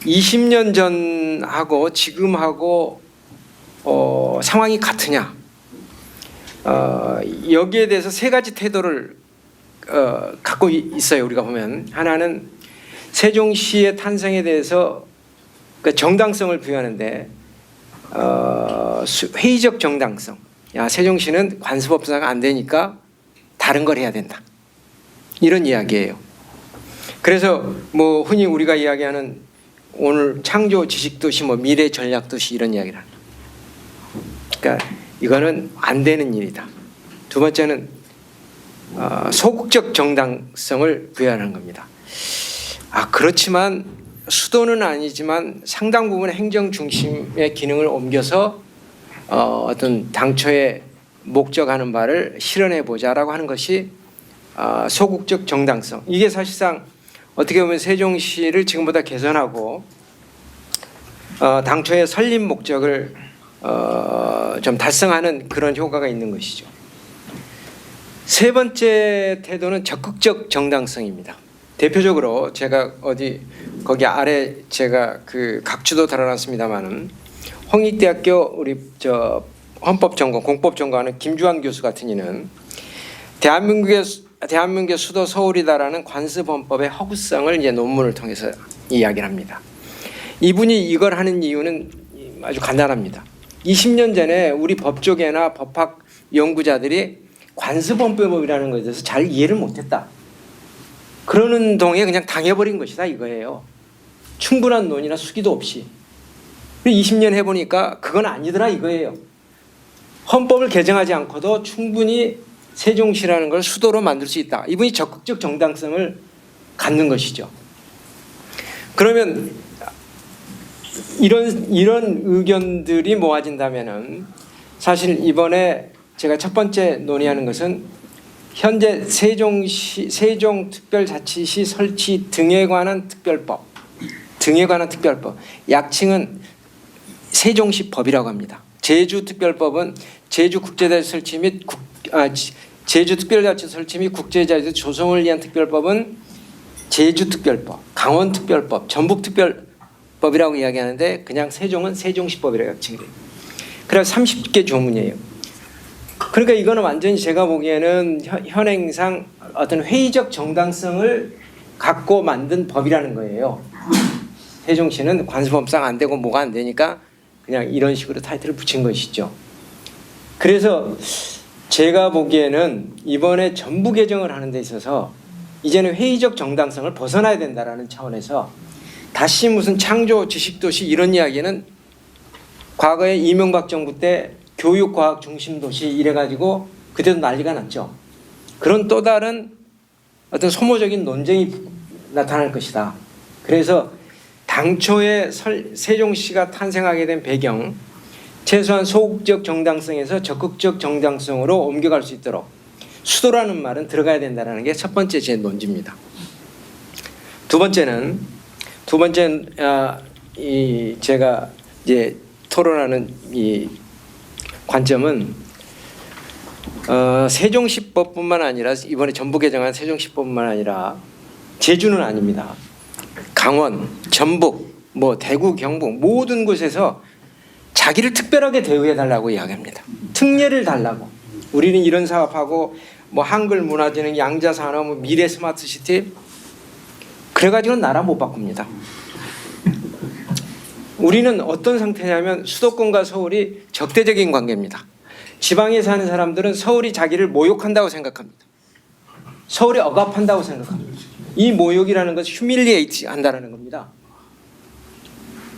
20년 전하고 지금하고 상황이 같으냐? 여기에 대해서 세 가지 태도를 갖고 있어요. 우리가 보면 하나는 세종시의 탄생에 대해서 그 정당성을 부여하는데 회의적 정당성. 야, 세종시는 관습법상 안 되니까 다른 걸 해야 된다. 이런 이야기예요. 그래서 뭐 흔히 우리가 이야기하는 오늘 창조 지식도시, 뭐 미래 전략도시 이런 이야기를 합니다. 그러니까 이거는 안 되는 일이다. 두 번째는 소극적 정당성을 부여하는 겁니다. 그렇지만 수도는 아니지만 상당 부분 행정 중심의 기능을 옮겨서 어떤 당초에 목적하는 바를 실현해 보자라고 하는 것이 소극적 정당성. 이게 사실상 어떻게 보면 세종시를 지금보다 개선하고 당초의 설립 목적을 좀 달성하는 그런 효과가 있는 것이죠. 세 번째 태도는 적극적 정당성입니다. 대표적으로 제가 거기 아래 제가 그 각주도 달아놨습니다만은 홍익대학교 우리 헌법전공 공법전공하는 김주환 교수 같은 이는 대한민국의 수도 서울이다라는 관습헌법의 허구성을 이제 논문을 통해서 이야기를 합니다. 이분이 이걸 하는 이유는 아주 간단합니다. 20년 전에 우리 법조계나 법학 연구자들이 관습헌법이라는 것에 대해서 잘 이해를 못했다. 그러는 동에 그냥 당해버린 것이다 이거예요. 충분한 논의나 수기도 없이. 20년 해보니까 그건 아니더라 이거예요. 헌법을 개정하지 않고도 충분히 세종시라는 걸 수도로 만들 수 있다. 이분이 적극적 정당성을 갖는 것이죠. 그러면 이런 의견들이 모아진다면은 사실 이번에 제가 첫 번째 논의하는 것은 현재 세종특별자치시 설치 등에 관한 특별법 등에 관한 특별법. 약칭은 세종시 법이라고 합니다. 제주특별법은 제주국제자치 설치 및 제주특별자치 설치 및 국제자치 조성을 위한 특별법은 제주특별법, 강원특별법, 전북특별법이라고 이야기하는데 그냥 세종은 세종시법이라고 약칭해요. 그래서 30개 조문이에요. 그러니까 이거는 완전히 제가 보기에는 현행상 어떤 회의적 정당성을 갖고 만든 법이라는 거예요. 세종시는 관습법상 안 되고 뭐가 안 되니까 그냥 이런 식으로 타이틀을 붙인 것이죠. 그래서 제가 보기에는 이번에 전부 개정을 하는 데 있어서 이제는 회의적 정당성을 벗어나야 된다라는 차원에서 다시 무슨 창조 지식도시 이런 이야기는 과거에 이명박 정부 때 교육과학 중심도시 이래가지고 그때도 난리가 났죠. 그런 또 다른 어떤 소모적인 논쟁이 나타날 것이다. 그래서 당초에 세종시가 탄생하게 된 배경, 최소한 소극적 정당성에서 적극적 정당성으로 옮겨갈 수 있도록 수도라는 말은 들어가야 된다는 게 첫 번째 제 논지입니다. 두 번째는 제가 이제 토론하는 이 관점은 세종시법뿐만 아니라 이번에 전부 개정한 세종시법뿐만 아니라 제주는 아닙니다. 강원, 전북, 뭐 대구, 경북 모든 곳에서 자기를 특별하게 대우해 달라고 이야기합니다. 특례를 달라고. 우리는 이런 사업하고 뭐 한글 문화재능, 양자산업, 뭐 미래 스마트시티 그래가지고는 나라 못 바꿉니다. 우리는 어떤 상태냐면 수도권과 서울이 적대적인 관계입니다. 지방에 사는 사람들은 서울이 자기를 모욕한다고 생각합니다. 서울이 억압한다고 생각합니다. 이 모욕이라는 것은 휴밀리에이트 한다는 겁니다.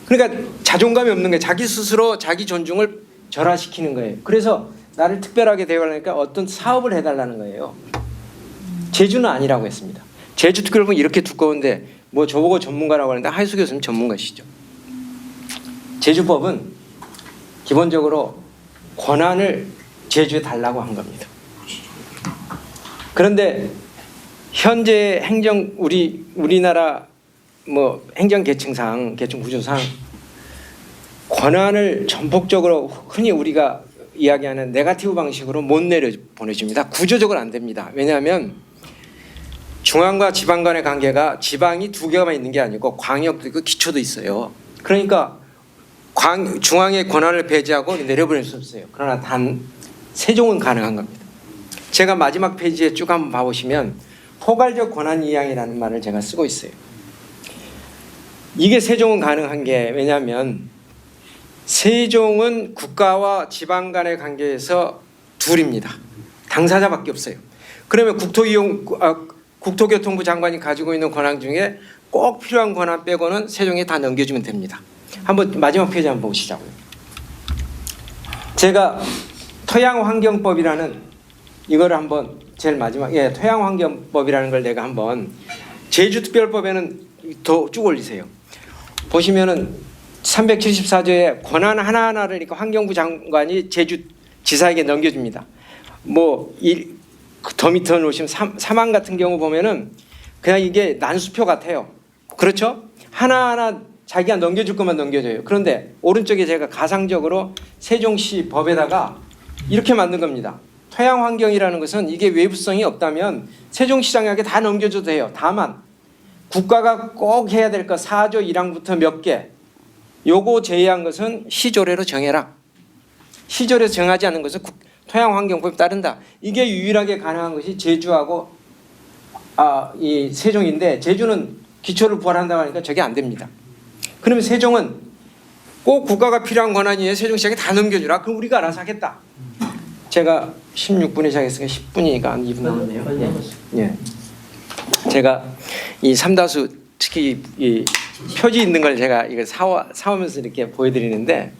그러니까 자존감이 없는 게 자기 스스로 자기 존중을 절하시키는 거예요. 그래서 나를 특별하게 대우하려니까 어떤 사업을 해달라는 거예요. 제주는 아니라고 했습니다. 제주 특별법은 이렇게 두꺼운데 뭐 저보고 전문가라고 하는데 하이수 교수님 전문가시죠. 제주법은 기본적으로 권한을 제주에 달라고 한 겁니다. 그런데 현재 우리나라 뭐 행정 계층상 계층 구조상 권한을 전폭적으로 흔히 우리가 이야기하는 네거티브 방식으로 못 내려 보내줍니다. 구조적으로 안 됩니다. 왜냐하면 중앙과 지방 간의 관계가 지방이 두 개가 있는 게 아니고 광역도 있고 기초도 있어요. 그러니까 중앙의 권한을 배제하고 내려보낼 수 없어요. 그러나 단 세종은 가능한 겁니다. 제가 마지막 페이지에 쭉 한번 봐보시면 포괄적 권한 이양이라는 말을 제가 쓰고 있어요. 이게 세종은 가능한 게 왜냐하면 세종은 국가와 지방 간의 관계에서 둘입니다. 당사자밖에 없어요. 그러면 국토교통부 장관이 가지고 있는 권한 중에 꼭 필요한 권한 빼고는 세종에 다 넘겨주면 됩니다. 한번 마지막 페이지 한번 보시자고요. 제가 토양환경법이라는 이거를 한번 제일 마지막 토양환경법이라는 걸 내가 한번 제주특별법에는 더 쭉 올리세요. 보시면은 374조에 권한 하나하나를 그러니까 환경부 장관이 제주지사에게 넘겨줍니다. 뭐 더 밑에 놓으시면 사망 같은 경우 보면은 그냥 이게 난수표 같아요. 그렇죠? 하나하나 자기가 넘겨줄 것만 넘겨줘요. 그런데 오른쪽에 제가 가상적으로 세종시 법에다가 이렇게 만든 겁니다. 토양환경이라는 것은 이게 외부성이 없다면 세종시장에게 다 넘겨줘도 돼요. 다만 국가가 꼭 해야 될 것 4조 1항부터 몇 개 요거 제외한 것은 시조례로 정해라. 시조례에서 정하지 않는 것은 토양환경법에 따른다. 이게 유일하게 가능한 것이 제주하고 이 세종인데 제주는 기초를 부활한다고 하니까 저게 안 됩니다. 그러면 세종은 꼭 국가가 필요한 권한이에요. 세종시장에 다 넘겨주라. 그럼 우리가 알아서 하겠다. 제가 16분에 시작했으니까 10분이니까 한 2분 남았네요. 예. 제가 이 삼다수 특히 이 표지 있는 걸 제가 이걸 사오면서 이렇게 보여드리는데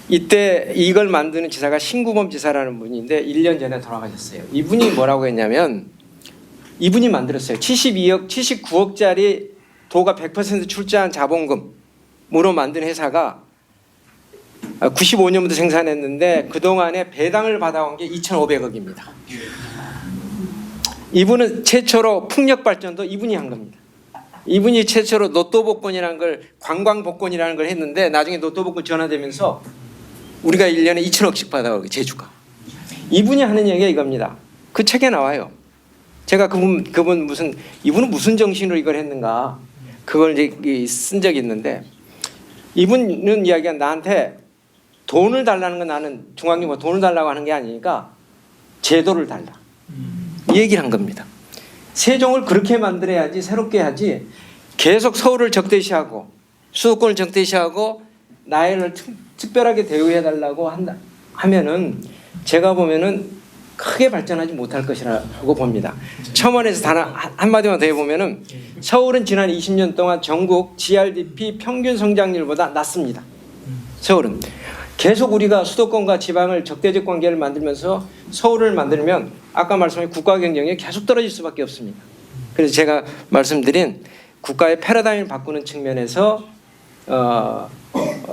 이때 이걸 만드는 지사가 신구범 지사라는 분인데 1년 전에 돌아가셨어요. 이분이 뭐라고 했냐면 이분이 만들었어요. 79억짜리 도가 100% 출자한 자본금으로 만든 회사가 95년부터 생산했는데 그동안에 배당을 받아온 게 2,500억입니다. 이분은 최초로 풍력 발전도 이분이 한 겁니다. 이분이 최초로 로또 복권이라는 걸 관광 복권이라는 걸 했는데 나중에 로또 복권 전환되면서 우리가 1년에 2천억씩 받아가고 제주가. 이분이 하는 얘기가 이겁니다. 그 책에 나와요. 제가 그분 이분은 무슨 정신으로 이걸 했는가 그걸 이제 쓴 적이 있는데 이분은 이야기가 나한테 돈을 달라는 건 나는 중앙정부가 돈을 달라고 하는 게 아니니까 제도를 달라. 이 얘기를 한 겁니다. 세종을 그렇게 만들어야지 새롭게 해야지 계속 서울을 적대시하고 수도권을 적대시하고 나이를 특별하게 대우해달라고 하면은 제가 보면은 크게 발전하지 못할 것이라고 봅니다. 첨언에서 단 한마디만 더 해보면은 서울은 지난 20년 동안 전국 GRDP 평균 성장률보다 낮습니다. 서울은. 계속 우리가 수도권과 지방을 적대적 관계를 만들면서 서울을 만들면 아까 말씀하신 국가 경쟁력이 계속 떨어질 수밖에 없습니다. 그래서 제가 말씀드린 국가의 패러다임을 바꾸는 측면에서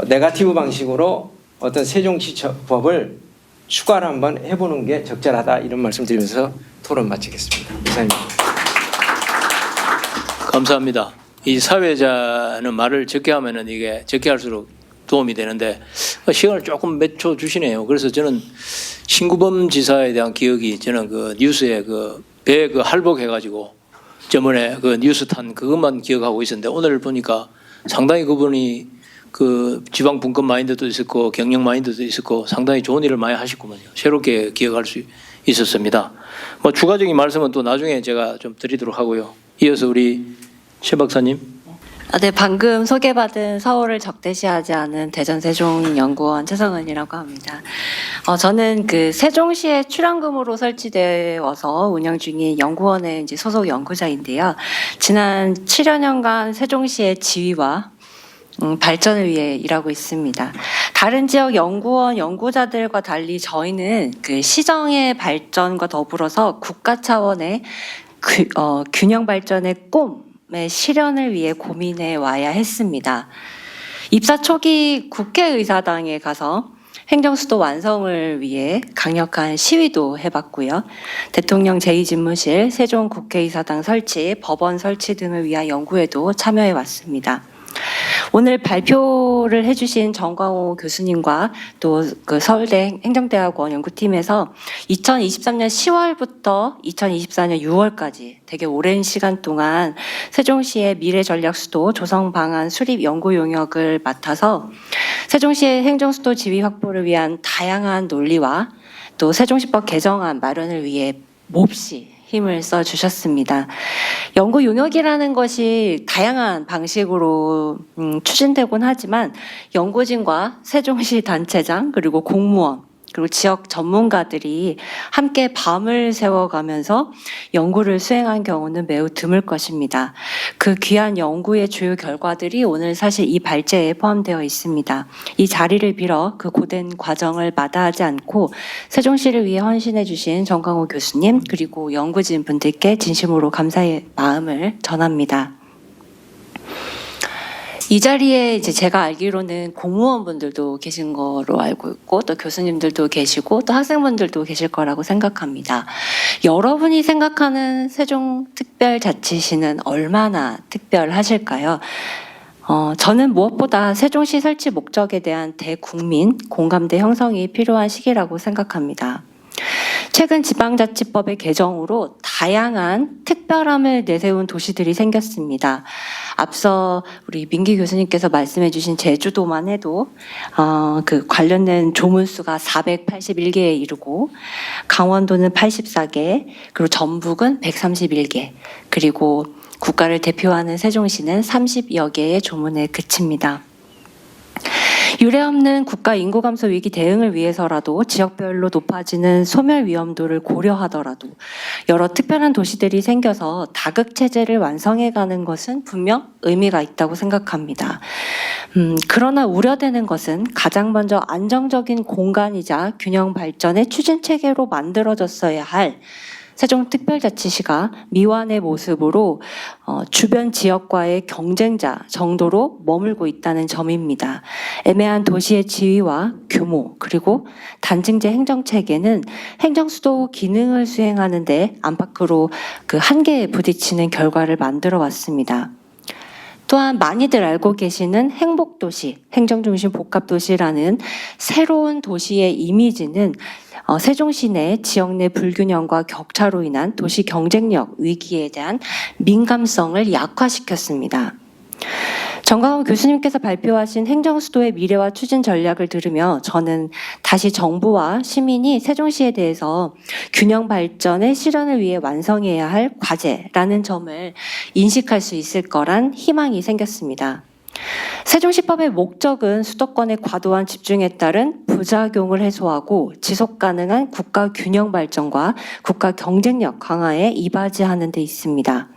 네거티브 방식으로 어떤 세종시법을 추가를 한번 해보는 게 적절하다 이런 말씀드리면서 토론 마치겠습니다. 이사님. 감사합니다. 이 사회자는 말을 적게 하면은 이게 적게 할수록 도움이 되는데 시간을 조금 몇 초 주시네요. 그래서 저는 신구범 지사에 대한 기억이 저는 그 뉴스에 그 배 그 할복해가지고 저번에 그 뉴스 탄 그것만 기억하고 있었는데 오늘 보니까 상당히 그분이 그 지방 분권 마인드도 있었고 경영 마인드도 있었고 상당히 좋은 일을 많이 하셨구만요. 새롭게 기억할 수 있었습니다. 뭐 추가적인 말씀은 또 나중에 제가 좀 드리도록 하고요. 이어서 우리 최 박사님. 네, 방금 소개받은 서울을 적대시하지 않은 대전 세종연구원 최성은이라고 합니다. 저는 그 세종시의 출연금으로 설치되어서 운영 중인 연구원의 이제 소속 연구자인데요. 지난 7여 년간 세종시의 지위와 발전을 위해 일하고 있습니다. 다른 지역 연구원 연구자들과 달리 저희는 그 시정의 발전과 더불어서 국가 차원의 균형 발전의 꿈의 실현을 위해 고민해 와야 했습니다. 입사 초기 국회의사당에 가서 행정수도 완성을 위해 강력한 시위도 해봤고요. 대통령 제2집무실, 세종 국회의사당 설치, 법원 설치 등을 위한 연구에도 참여해 왔습니다. 오늘 발표를 해주신 정광호 교수님과 또 그 서울대 행정대학원 연구팀에서 2023년 10월부터 2024년 6월까지 되게 오랜 시간 동안 세종시의 미래전략수도 조성방안 수립 연구 용역을 맡아서 세종시의 행정수도 지위 확보를 위한 다양한 논리와 또 세종시법 개정안 마련을 위해 몹시 힘을 써주셨습니다. 연구 용역이라는 것이 다양한 방식으로 추진되곤 하지만 연구진과 세종시 단체장 그리고 공무원 그리고 지역 전문가들이 함께 밤을 새워가면서 연구를 수행한 경우는 매우 드물 것입니다. 그 귀한 연구의 주요 결과들이 오늘 사실 이 발제에 포함되어 있습니다. 이 자리를 빌어 그 고된 과정을 마다하지 않고 세종시를 위해 헌신해 주신 정광호 교수님 그리고 연구진 분들께 진심으로 감사의 마음을 전합니다. 이 자리에 이제 제가 알기로는 공무원분들도 계신 거로 알고 있고 또 교수님들도 계시고 또 학생분들도 계실 거라고 생각합니다. 여러분이 생각하는 세종특별자치시는 얼마나 특별하실까요? 저는 무엇보다 세종시 설치 목적에 대한 대국민 공감대 형성이 필요한 시기라고 생각합니다. 최근 지방자치법의 개정으로 다양한 특별함을 내세운 도시들이 생겼습니다. 앞서 우리 민기 교수님께서 말씀해 주신 제주도만 해도 그 관련된 조문수가 481개에 이르고 강원도는 84개, 그리고 전북은 131개, 그리고 국가를 대표하는 세종시는 30여 개의 조문에 그칩니다. 유례없는 국가 인구 감소 위기 대응을 위해서라도 지역별로 높아지는 소멸 위험도를 고려하더라도 여러 특별한 도시들이 생겨서 다극 체제를 완성해가는 것은 분명 의미가 있다고 생각합니다. 그러나 우려되는 것은 가장 먼저 안정적인 공간이자 균형 발전의 추진 체계로 만들어졌어야 할 세종특별자치시가 미완의 모습으로 주변 지역과의 경쟁자 정도로 머물고 있다는 점입니다. 애매한 도시의 지위와 규모 그리고 단층제 행정체계는 행정수도 기능을 수행하는 데 안팎으로 그 한계에 부딪히는 결과를 만들어 왔습니다. 또한 많이들 알고 계시는 행복도시, 행정중심 복합도시라는 새로운 도시의 이미지는 세종시 내 지역 내 불균형과 격차로 인한 도시 경쟁력 위기에 대한 민감성을 약화시켰습니다. 정광훈 교수님께서 발표하신 행정수도의 미래와 추진 전략을 들으며 저는 다시 정부와 시민이 세종시에 대해서 균형 발전의 실현을 위해 완성해야 할 과제라는 점을 인식할 수 있을 거란 희망이 생겼습니다. 세종시법의 목적은 수도권의 과도한 집중에 따른 부작용을 해소하고 지속 가능한 국가 균형 발전과 국가 경쟁력 강화에 이바지하는 데 있습니다.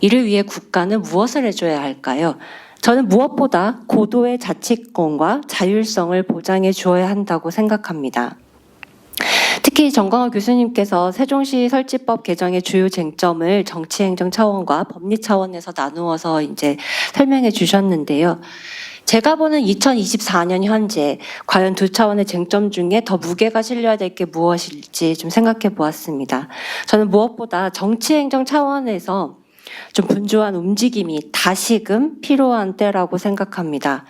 이를 위해 국가는 무엇을 해줘야 할까요? 저는 무엇보다 고도의 자치권과 자율성을 보장해 주어야 한다고 생각합니다. 특히 정광호 교수님께서 세종시 설치법 개정의 주요 쟁점을 정치행정 차원과 법리 차원에서 나누어서 이제 설명해 주셨는데요. 제가 보는 2024년 현재 과연 두 차원의 쟁점 중에 더 무게가 실려야 될 게 무엇일지 좀 생각해 보았습니다. 저는 무엇보다 정치행정 차원에서 좀 분주한 움직임이 다시금 필요한 때라고 생각합니다.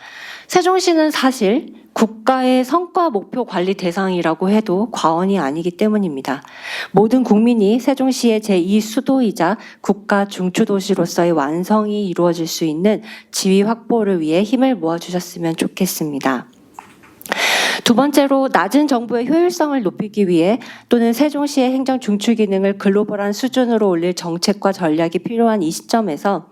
세종시는 사실 국가의 성과 목표 관리 대상이라고 해도 과언이 아니기 때문입니다. 모든 국민이 세종시의 제2수도이자 국가 중추도시로서의 완성이 이루어질 수 있는 지위 확보를 위해 힘을 모아주셨으면 좋겠습니다. 두 번째로 낮은 정부의 효율성을 높이기 위해 또는 세종시의 행정 중추 기능을 글로벌한 수준으로 올릴 정책과 전략이 필요한 이 시점에서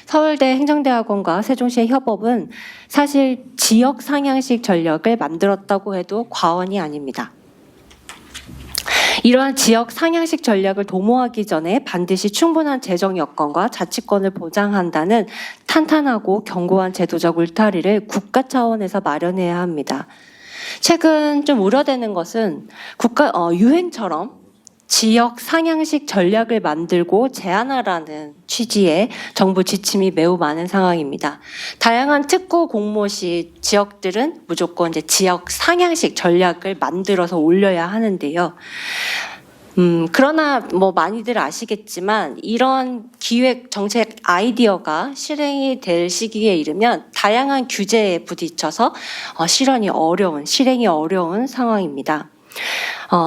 서울대 행정대학원과 세종시의 협업은 사실 지역 상향식 전략을 만들었다고 해도 과언이 아닙니다. 이러한 지역 상향식 전략을 도모하기 전에 반드시 충분한 재정 여건과 자치권을 보장한다는 탄탄하고 견고한 제도적 울타리를 국가 차원에서 마련해야 합니다. 최근 좀 우려되는 것은 유행처럼 지역 상향식 전략을 만들고 제안하라는 취지의 정부 지침이 매우 많은 상황입니다. 다양한 특구 공모시 지역들은 무조건 이제 지역 상향식 전략을 만들어서 올려야 하는데요. 그러나 많이들 아시겠지만 이런 기획 정책 아이디어가 실행이 될 시기에 이르면 다양한 규제에 부딪혀서 실행이 어려운 상황입니다.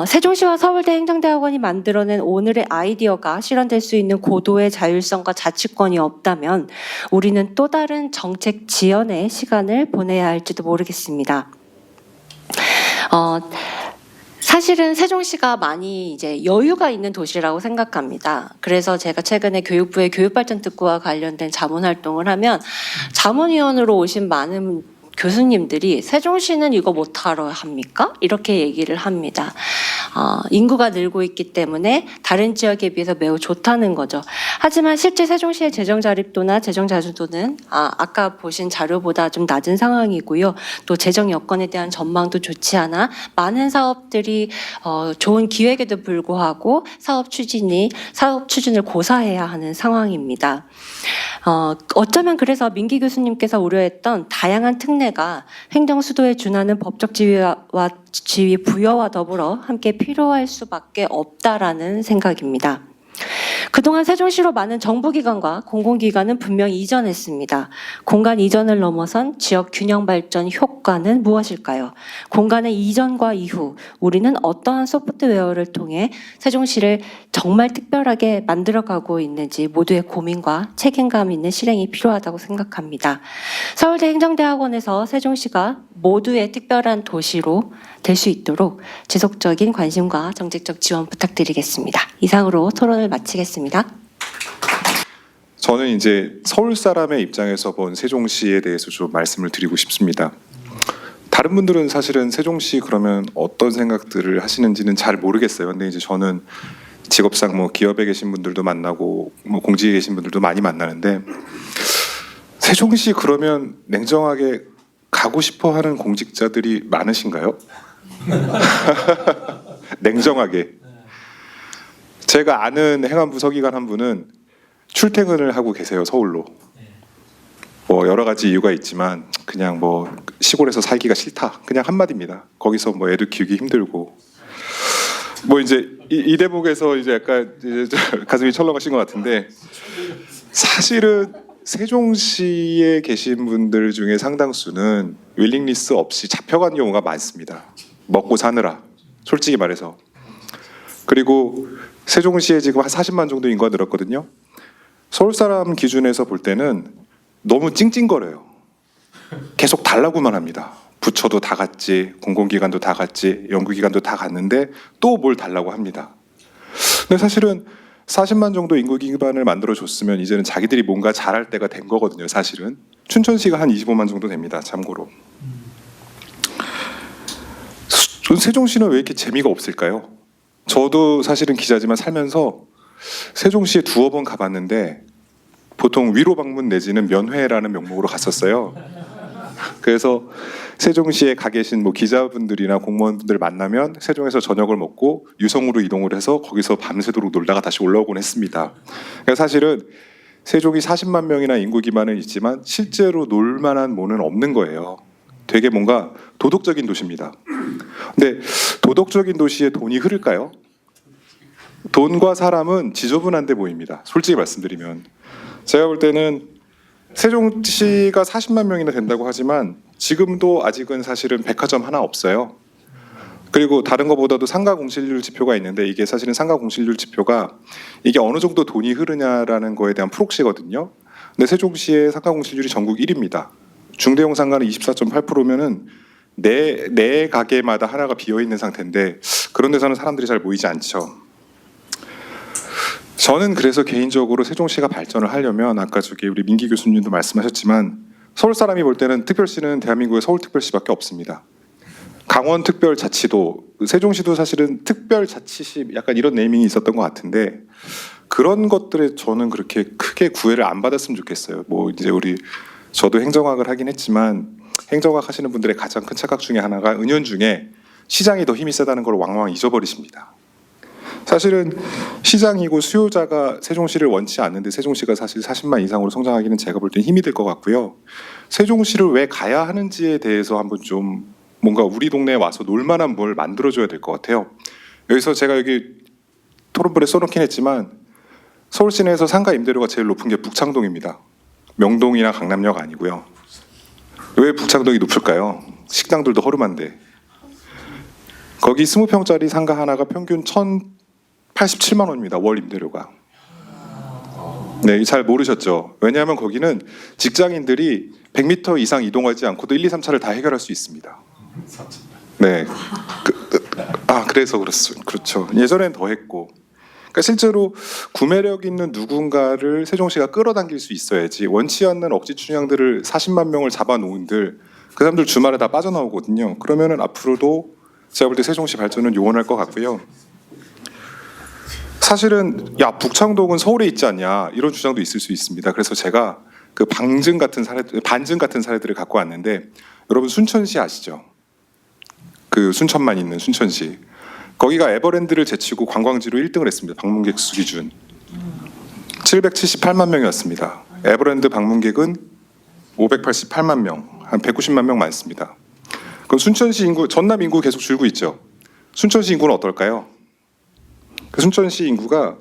세종시와 서울대 행정대학원이 만들어낸 오늘의 아이디어가 실현될 수 있는 고도의 자율성과 자치권이 없다면 우리는 또 다른 정책 지연의 시간을 보내야 할지도 모르겠습니다. 사실은 세종시가 많이 이제 여유가 있는 도시라고 생각합니다. 그래서 제가 최근에 교육부의 교육발전특구와 관련된 자문 활동을 하면 자문위원으로 오신 많은 교수님들이 세종시는 이거 못하러 합니까? 이렇게 얘기를 합니다. 인구가 늘고 있기 때문에 다른 지역에 비해서 매우 좋다는 거죠. 하지만 실제 세종시의 재정 자립도나 재정 자주도는 아까 보신 자료보다 좀 낮은 상황이고요. 또 재정 여건에 대한 전망도 좋지 않아 많은 사업들이 좋은 기획에도 불구하고 사업 추진을 고사해야 하는 상황입니다. 어쩌면 그래서 민기 교수님께서 우려했던 다양한 특례가 행정수도에 준하는 법적 지위 부여와 더불어 함께 필요할 수밖에 없다라는 생각입니다. 그동안 세종시로 많은 정부기관과 공공기관은 분명히 이전했습니다. 공간 이전을 넘어선 지역 균형 발전 효과는 무엇일까요? 공간의 이전과 이후 우리는 어떠한 소프트웨어를 통해 세종시를 정말 특별하게 만들어가고 있는지 모두의 고민과 책임감 있는 실행이 필요하다고 생각합니다. 서울대 행정대학원에서 세종시가 모두의 특별한 도시로 될 수 있도록 지속적인 관심과 정책적 지원 부탁드리겠습니다. 이상으로 토론을 마치겠습니다. 저는 이제 서울 사람의 입장에서 본 세종시에 대해서 좀 말씀을 드리고 싶습니다. 다른 분들은 사실은 세종시 그러면 어떤 생각들을 하시는지는 잘 모르겠어요. 근데 이제 저는 직업상 기업에 계신 분들도 만나고 공직에 계신 분들도 많이 만나는데 세종시 그러면 냉정하게 가고 싶어 하는 공직자들이 많으신가요? 냉정하게. 제가 아는 행안부 서기관 한 분은 출퇴근을 하고 계세요, 서울로. 여러 가지 이유가 있지만 그냥 시골에서 살기가 싫다. 그냥 한마디입니다. 거기서 애들 키우기 힘들고. 이제 이 대목에서 이제 약간 이제 가슴이 철렁하신 것 같은데 사실은 세종시에 계신 분들 중에 상당수는 윌링리스 없이 잡혀간 경우가 많습니다. 먹고 사느라, 솔직히 말해서. 그리고 세종시에 지금 한 40만 정도 인구가 늘었거든요. 서울 사람 기준에서 볼 때는 너무 찡찡거려요. 계속 달라고만 합니다. 부처도 다 갔지, 공공기관도 다 갔지, 연구기관도 다 갔는데 또 뭘 달라고 합니다. 근데 사실은 40만 정도 인구 기반을 만들어줬으면 이제는 자기들이 뭔가 잘할 때가 된 거거든요. 사실은 춘천시가 한 25만 정도 됩니다. 참고로. 세종시는 왜 이렇게 재미가 없을까요? 저도 사실은 기자지만 살면서 세종시에 두어 번 가봤는데 보통 위로 방문 내지는 면회라는 명목으로 갔었어요. 그래서 세종시에 가 계신 뭐 기자분들이나 공무원분들 만나면 세종에서 저녁을 먹고 유성으로 이동을 해서 거기서 밤새도록 놀다가 다시 올라오곤 했습니다. 그러니까 사실은 세종이 40만 명이나 인구 기반은 있지만 실제로 놀 만한 뭐는 없는 거예요. 되게 뭔가 도덕적인 도시입니다. 근데 도덕적인 도시에 돈이 흐를까요? 돈과 사람은 지저분한데 보입니다. 솔직히 말씀드리면. 제가 볼 때는 세종시가 40만 명이나 된다고 하지만 지금도 아직은 사실은 백화점 하나 없어요. 그리고 다른 것보다도 상가 공실률 지표가 있는데 이게 사실은 상가 공실률 지표가 이게 어느 정도 돈이 흐르냐라는 거에 대한 프록시거든요. 근데 세종시의 상가 공실률이 전국 1위입니다. 중대형 상가는 24.8%면은 네 가게마다 하나가 비어 있는 상태인데 그런 데서는 사람들이 잘 모이지 않죠. 저는 그래서 개인적으로 세종시가 발전을 하려면 아까 저기 우리 민기 교수님도 말씀하셨지만 서울 사람이 볼 때는 특별시는 대한민국에 서울특별시밖에 없습니다. 강원특별자치도 세종시도 사실은 특별자치시 약간 이런 네이밍이 있었던 것 같은데 그런 것들에 저는 그렇게 크게 구애를 안 받았으면 좋겠어요. 뭐 이제 저도 행정학을 하긴 했지만 행정학 하시는 분들의 가장 큰 착각 중에 하나가 은연중에 시장이 더 힘이 세다는 걸 왕왕 잊어버리십니다. 사실은 시장이고 수요자가 세종시를 원치 않는데 세종시가 사실 40만 이상으로 성장하기는 제가 볼 땐 힘이 될 것 같고요. 세종시를 왜 가야 하는지에 대해서 한번 좀 뭔가 우리 동네에 와서 놀만한 뭘 만들어줘야 될 것 같아요. 여기서 제가 여기 토론볼에 써놓긴 했지만 서울 시내에서 상가 임대료가 제일 높은 게 북창동입니다. 명동이나 강남역 아니고요. 왜 북창동이 높을까요? 식당들도 허름한데. 거기 20평짜리 상가 하나가 평균 1,087만 원입니다. 월 임대료가. 네, 잘 모르셨죠? 왜냐하면 거기는 직장인들이 100m 이상 이동하지 않고도 1, 2, 3차를 다 해결할 수 있습니다. 네, 그래서 그렇죠. 예전엔 더 했고. 그러니까 실제로 구매력 있는 누군가를 세종시가 끌어당길 수 있어야지 원치 않는 억지 춘향들을 40만 명을 잡아놓은들 그 사람들 주말에 다 빠져나오거든요. 그러면은 앞으로도 제가 볼 때 세종시 발전은 요원할 것 같고요. 사실은 야 북창동은 서울에 있지 않냐 이런 주장도 있을 수 있습니다. 그래서 제가 그 반증 같은 사례들을 갖고 왔는데 여러분 순천시 아시죠? 그 순천만 있는 순천시. 거기가 에버랜드를 제치고 관광지로 1등을 했습니다. 방문객 수 기준 778만 명이었습니다. 에버랜드 방문객은 588만 명, 한 190만 명 많습니다. 그럼 순천시 인구, 전남 인구 계속 줄고 있죠. 순천시 인구는 어떨까요? 그 순천시 인구가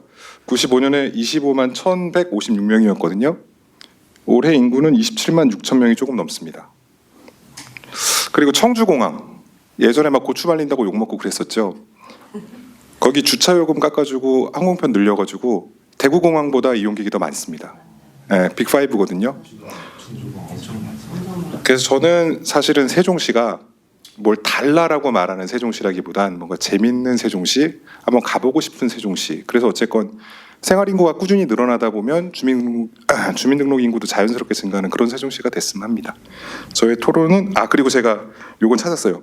95년에 25만 1,156명이었거든요. 올해 인구는 27만 6천 명이 조금 넘습니다. 그리고 청주공항, 예전에 막 고추 말린다고 욕먹고 그랬었죠. 거기 주차요금 깎아주고 항공편 늘려가지고 대구공항보다 이용객이 더 많습니다. 네, 빅5거든요. 그래서 저는 사실은 세종시가 뭘 달라라고 말하는 세종시라기보단 뭔가 재밌는 세종시, 한번 가보고 싶은 세종시. 그래서 어쨌건 생활인구가 꾸준히 늘어나다 보면 주민등록 인구도 자연스럽게 증가하는 그런 세종시가 됐으면 합니다. 저의 토론은 그리고 제가 요건 찾았어요.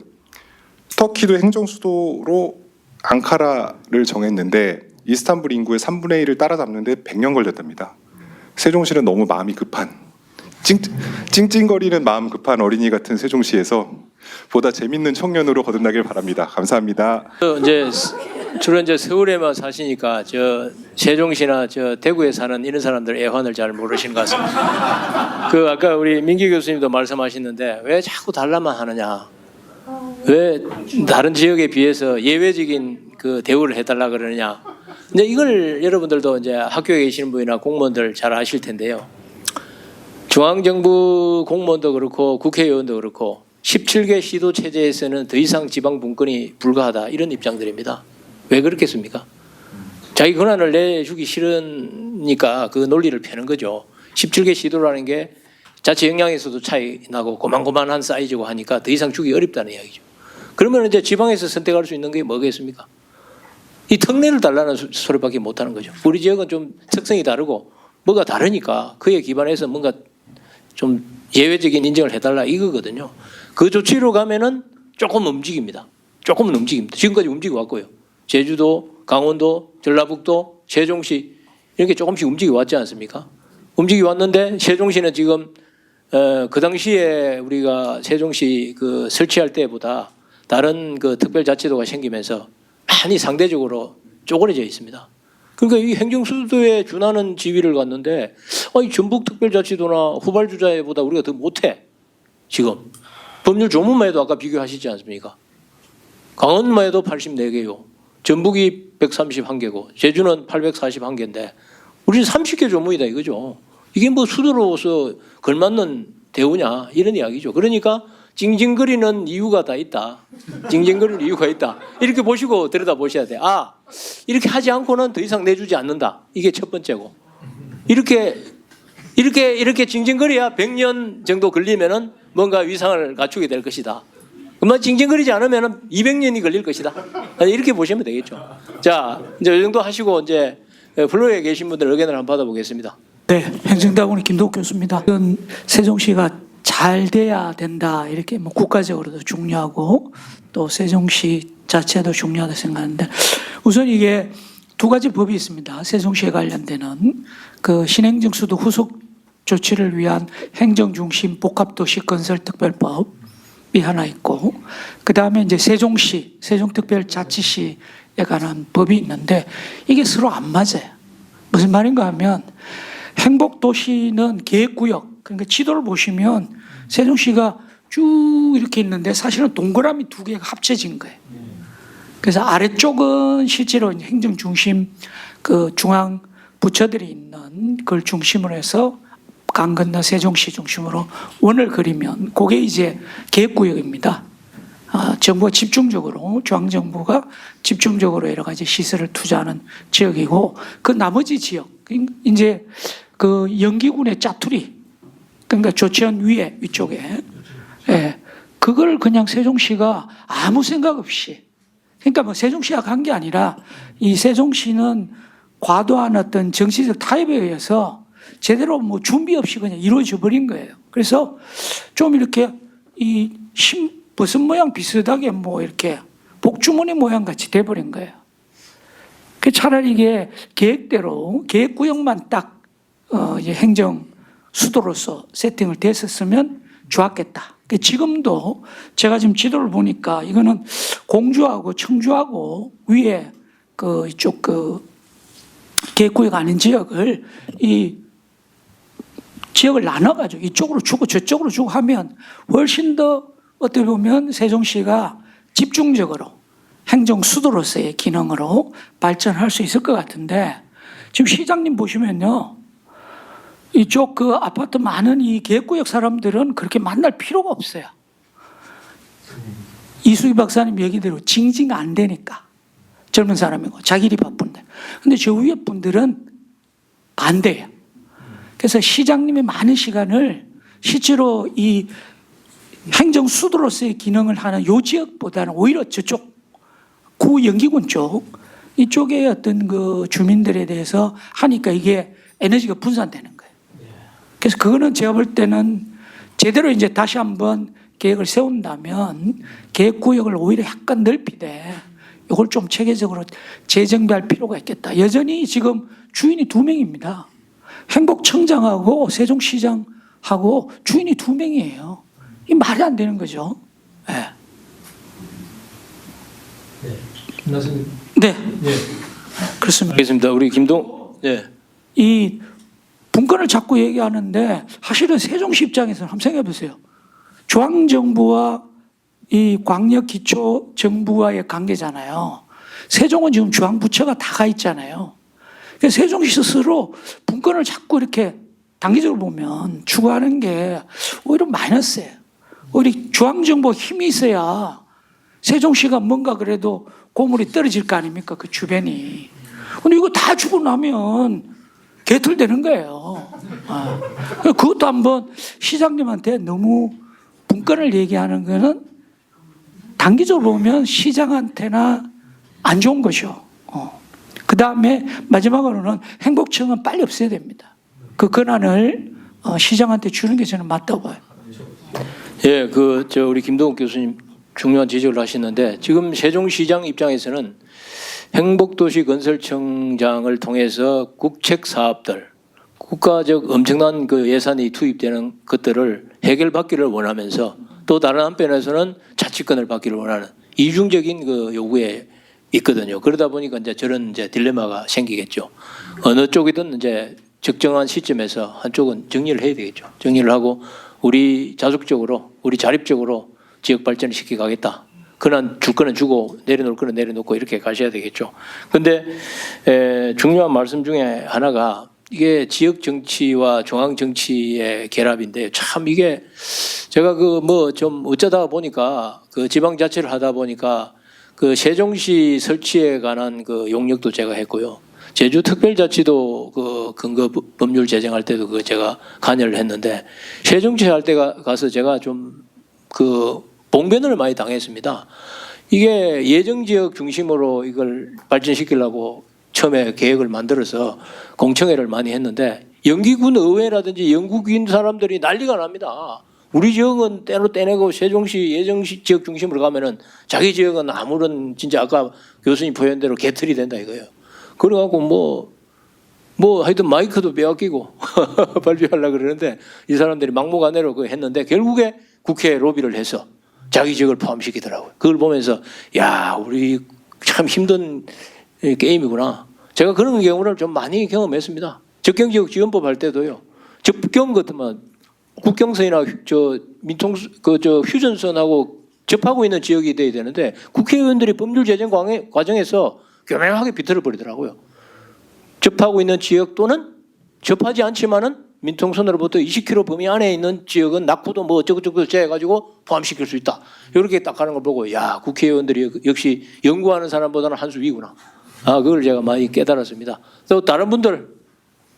터키도 행정수도로 앙카라를 정했는데 이스탄불 인구의 3분의 1을 따라잡는데 100년 걸렸답니다. 세종시는 너무 마음이 급한 찡찡거리는 마음 급한 어린이 같은 세종시에서 보다 재밌는 청년으로 거듭나길 바랍니다. 감사합니다. 주로 이제 서울에만 사시니까 저 세종시나 저 대구에 사는 이런 사람들 애환을 잘 모르시는 것 같습니다. 그 아까 우리 민기 교수님도 말씀하셨는데 왜 자꾸 달라만 하느냐? 왜 다른 지역에 비해서 예외적인 그 대우를 해달라 그러느냐? 근데 이걸 여러분들도 이제 학교에 계시는 분이나 공무원들 잘 아실 텐데요. 중앙정부 공무원도 그렇고 국회의원도 그렇고 17개 시도 체제에서는 더 이상 지방 분권이 불가하다 이런 입장들입니다. 왜 그렇겠습니까? 자기 권한을 내주기 싫으니까 그 논리를 펴는 거죠. 17개 시도라는 게 자체 역량에서도 차이 나고 고만고만한 사이즈고 하니까 더 이상 주기 어렵다는 이야기죠. 그러면 이제 지방에서 선택할 수 있는 게 뭐겠습니까? 이 특례를 달라는 소리밖에 못하는 거죠. 우리 지역은 좀 특성이 다르고 뭐가 다르니까 그에 기반해서 뭔가 좀 예외적인 인정을 해달라 이거거든요. 그 조치로 가면은 조금 움직입니다. 조금은 움직입니다. 지금까지 움직여 왔고요. 제주도, 강원도, 전라북도, 세종시 이렇게 조금씩 움직여 왔지 않습니까? 움직여 왔는데 세종시는 지금 그 당시에 우리가 세종시 그 설치할 때보다 다른 그 특별자치도가 생기면서 많이 상대적으로 쪼그려져 있습니다. 그러니까 이 행정수도에 준하는 지위를 갖는데 이 전북특별자치도나 후발주자보다 우리가 더 못해. 지금 법률 조문만 해도 아까 비교하시지 않습니까? 강원만 해도 84개요. 전북이 131개고 제주는 841개인데 우리는 30개 조문이다 이거죠. 이게 뭐 수도로서 걸맞는 대우냐 이런 이야기죠. 그러니까 징징거리는 이유가 다 있다. 징징거리는 이유가 있다. 이렇게 보시고 들여다보셔야 돼. 아, 이렇게 하지 않고는 더 이상 내주지 않는다. 이게 첫 번째고. 이렇게 징징거려야 100년 정도 걸리면은 뭔가 위상을 갖추게 될 것이다. 그만 징징거리지 않으면은 200년이 걸릴 것이다. 이렇게 보시면 되겠죠. 자, 이제 이 정도 하시고 이제 플로어에 계신 분들 의견을 한번 받아보겠습니다. 네, 행정대학원의 김도욱 교수입니다. 이건 세종시가 잘 돼야 된다 이렇게 뭐 국가적으로도 중요하고 또 세종시 자체도 중요하다 생각하는데 우선 이게 두 가지 법이 있습니다. 세종시에 관련되는 그 신행정수도 후속 조치를 위한 행정중심 복합도시 건설특별법이 하나 있고 그 다음에 이제 세종시 세종특별자치시에 관한 법이 있는데 이게 서로 안 맞아요. 무슨 말인가 하면 행복도시는 계획구역 그러니까 지도를 보시면 세종시가 쭉 이렇게 있는데 사실은 동그라미 두 개가 합쳐진 거예요. 그래서 아래쪽은 실제로 행정중심 그 중앙 부처들이 있는 그걸 중심으로 해서 강 건너 세종시 중심으로 원을 그리면 그게 이제 계획구역입니다. 정부가 집중적으로 중앙정부가 집중적으로 여러 가지 시설을 투자하는 지역이고 그 나머지 지역 이제 그 영기군의 짜투리 그러니까 조치원 위쪽에 예, 그걸 그냥 세종시가 아무 생각 없이 그러니까 뭐 세종시가 간 게 아니라 이 세종시는 과도한 어떤 정치적 타협에 의해서 제대로 뭐 준비 없이 그냥 이루어져 버린 거예요. 그래서 좀 이렇게 이 버섯 모양 비슷하게 뭐 이렇게 복주머니 모양 같이 돼버린 거예요. 그 차라리 이게 계획대로 계획구역만 딱 이제 행정 수도로서 세팅을 됐었으면 좋았겠다. 지금도 제가 지금 지도를 보니까 이거는 공주하고 청주하고 위에 그 이쪽 그 계획구역 아닌 지역을 이 지역을 나눠가지고 이쪽으로 주고 저쪽으로 주고 하면 훨씬 더 어떻게 보면 세종시가 집중적으로 행정 수도로서의 기능으로 발전할 수 있을 것 같은데 지금 시장님 보시면요. 이쪽 그 아파트 많은 이 계획구역 사람들은 그렇게 만날 필요가 없어요. 이수희 박사님 얘기대로 징징 안 되니까 젊은 사람이고 자기 일이 바쁜데 근데 저 위에 분들은 반대예요. 그래서 시장님의 많은 시간을 실제로 이 행정 수도로서의 기능을 하는 요 지역보다는 오히려 저쪽 구 영기군 쪽 이쪽의 어떤 그 주민들에 대해서 하니까 이게 에너지가 분산되는 거예요. 그래서 그거는 제가 볼 때는 제대로 이제 다시 한번 계획을 세운다면 계획구역을 오히려 약간 넓히되 이걸 좀 체계적으로 재정비할 필요가 있겠다. 여전히 지금 주인이 2명입니다. 행복청장하고 세종시장하고 주인이 2명이에요. 이 말이 안 되는 거죠. 네. 네. 네. 그렇습니다. 알겠습니다. 우리 김동. 네. 이 분권을 자꾸 얘기하는데 사실은 세종시 입장에서는 한번 생각해 보세요. 중앙정부와 이 광역기초정부와의 관계잖아요. 세종은 지금 중앙부처가 다 가 있잖아요. 그래서 세종시 스스로 분권을 자꾸 이렇게 단기적으로 보면 추구하는 게 오히려 마이너스예요. 오히려 중앙정부 힘이 있어야 세종시가 뭔가 그래도 고물이 떨어질 거 아닙니까? 그 주변이. 근데 이거 다 주고 나면 개털되는 거예요. 아. 그것도 한번 시장님한테 너무 분권을 얘기하는 거는 단기적으로 보면 시장한테나 안 좋은 것이요. 그 다음에 마지막으로는 행복청은 빨리 없애야 됩니다. 그 권한을 시장한테 주는 게 저는 맞다고 봐요. 예, 우리 김동욱 교수님 중요한 지적을 하시는데 지금 세종시장 입장에서는 행복도시 건설청장을 통해서 국책 사업들, 국가적 엄청난 그 예산이 투입되는 것들을 해결받기를 원하면서 또 다른 한편에서는 자치권을 받기를 원하는 이중적인 그 요구에 있거든요. 그러다 보니까 이제 저런 이제 딜레마가 생기겠죠. 어느 쪽이든 이제 적정한 시점에서 한쪽은 정리를 해야 되겠죠. 정리를 하고 우리 자숙적으로, 우리 자립적으로 지역 발전을 시켜가겠다. 그난 줄 거는 주고 내려놓을 거는 내려놓고 이렇게 가셔야 되겠죠. 그런데 중요한 말씀 중에 하나가 이게 지역 정치와 중앙 정치의 결합인데 참 이게 제가 좀 어쩌다 보니까 그 지방자치를 하다 보니까 그 세종시 설치에 관한 그 용역도 제가 했고요. 제주특별자치도 그 근거 법률 제정할 때도 그 제가 관여를 했는데 세종시 할 때 가서 제가 좀 그 봉변을 많이 당했습니다. 이게 예정지역 중심으로 이걸 발전시키려고 처음에 계획을 만들어서 공청회를 많이 했는데 연기군 의회라든지 영국인 사람들이 난리가 납니다. 우리 지역은 때로 떼내고 세종시 예정시 지역 중심으로 가면은 자기 지역은 아무런 진짜 아까 교수님 표현대로 개털이 된다 이거예요. 그래갖고 하여튼 마이크도 빼앗기고 발표하려고 그러는데 이 사람들이 막무가내로 그거 했는데 결국에 국회에 로비를 해서 자기 지역을 포함시키더라고요. 그걸 보면서 야 우리 참 힘든 게임이구나. 제가 그런 경우를 좀 많이 경험했습니다. 접경지역 지원법 할 때도요. 접경 같으면 국경선이나 휴전선하고 접하고 있는 지역이 돼야 되는데 국회의원들이 법률 제정 과정에서 교묘하게 비틀어 버리더라고요. 접하고 있는 지역 또는 접하지 않지만은 민통선으로부터 20km 범위 안에 있는 지역은 낙후도 뭐 어쩌고저쩌고 해가지고 포함시킬 수 있다. 이렇게 딱 하는 걸 보고 야 국회의원들이 역시 연구하는 사람보다는 한 수 위구나. 그걸 제가 많이 깨달았습니다. 또 다른 분들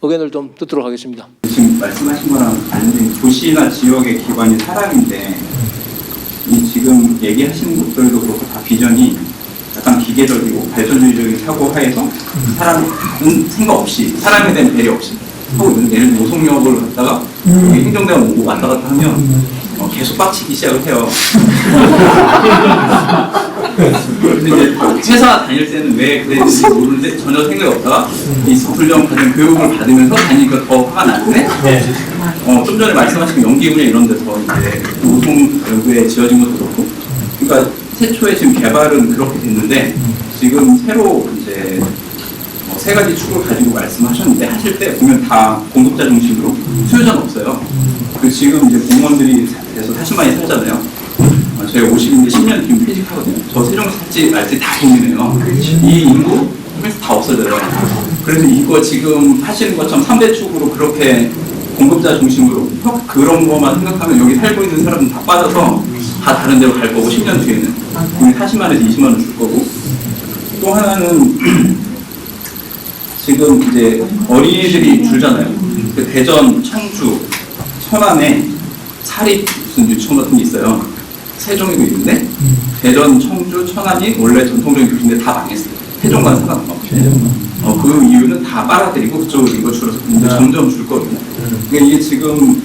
의견을 좀 듣도록 하겠습니다. 지금 말씀하신 거랑 관련된 도시나 지역의 기반이 사람인데 이 지금 얘기하시는 것들도 그렇고 다 비전이 약간 기계적이고 발전주의적인 사고하에서 사람은 생각 없이 사람에 대한 배려 없이 하고 있는 예를 들어 노송역을 갔다가 여기 행정대가 오고 왔다 갔다 하면 계속 빡치기 시작을 해요. 근데 이제 회사 다닐 때는 왜 그랬는지 모르는데 전혀 생각이 없다가 이 불정 가정 교육을 받으면서 다니니까 더 화가 나는데 좀 전에 말씀하신 연기분야 이런 데서 이제 노송역에 지어진 것도 그렇고 그러니까 최초에 지금 개발은 그렇게 됐는데 지금 새로 이제 세 가지 축을 가지고 말씀하셨는데 하실 때 보면 다 공급자 중심으로 수요자는 없어요. 그 지금 이제 공무원들이 돼서 40만이 살잖아요. 저희가 50인데 10년 뒤면 퇴직하거든요. 저 세종시 살지 말지 다 고민해요. 이 인구 하면서 다 없어져요. 그래서 이거 지금 하시는 것처럼 3대 축으로 그렇게 공급자 중심으로 그런 것만 생각하면 여기 살고 있는 사람은 다 빠져서 다 다른 데로 갈 거고 10년 뒤에는 우리 40만에서 20만 원 줄 거고 또 하나는 지금 이제 어린이들이 줄잖아요. 그 대전, 청주, 천안에 사립 무슨 유치원 같은 게 있어요. 세종에도 있는데 대전, 청주, 천안이 원래 전통적인 교육인데 다 망했어요. 세종과는 상관없고. 그 이유는 다 빨아들이고 그쪽으로 이거 줄어서 근데 점점 줄 거거든요. 그러니까 이게 지금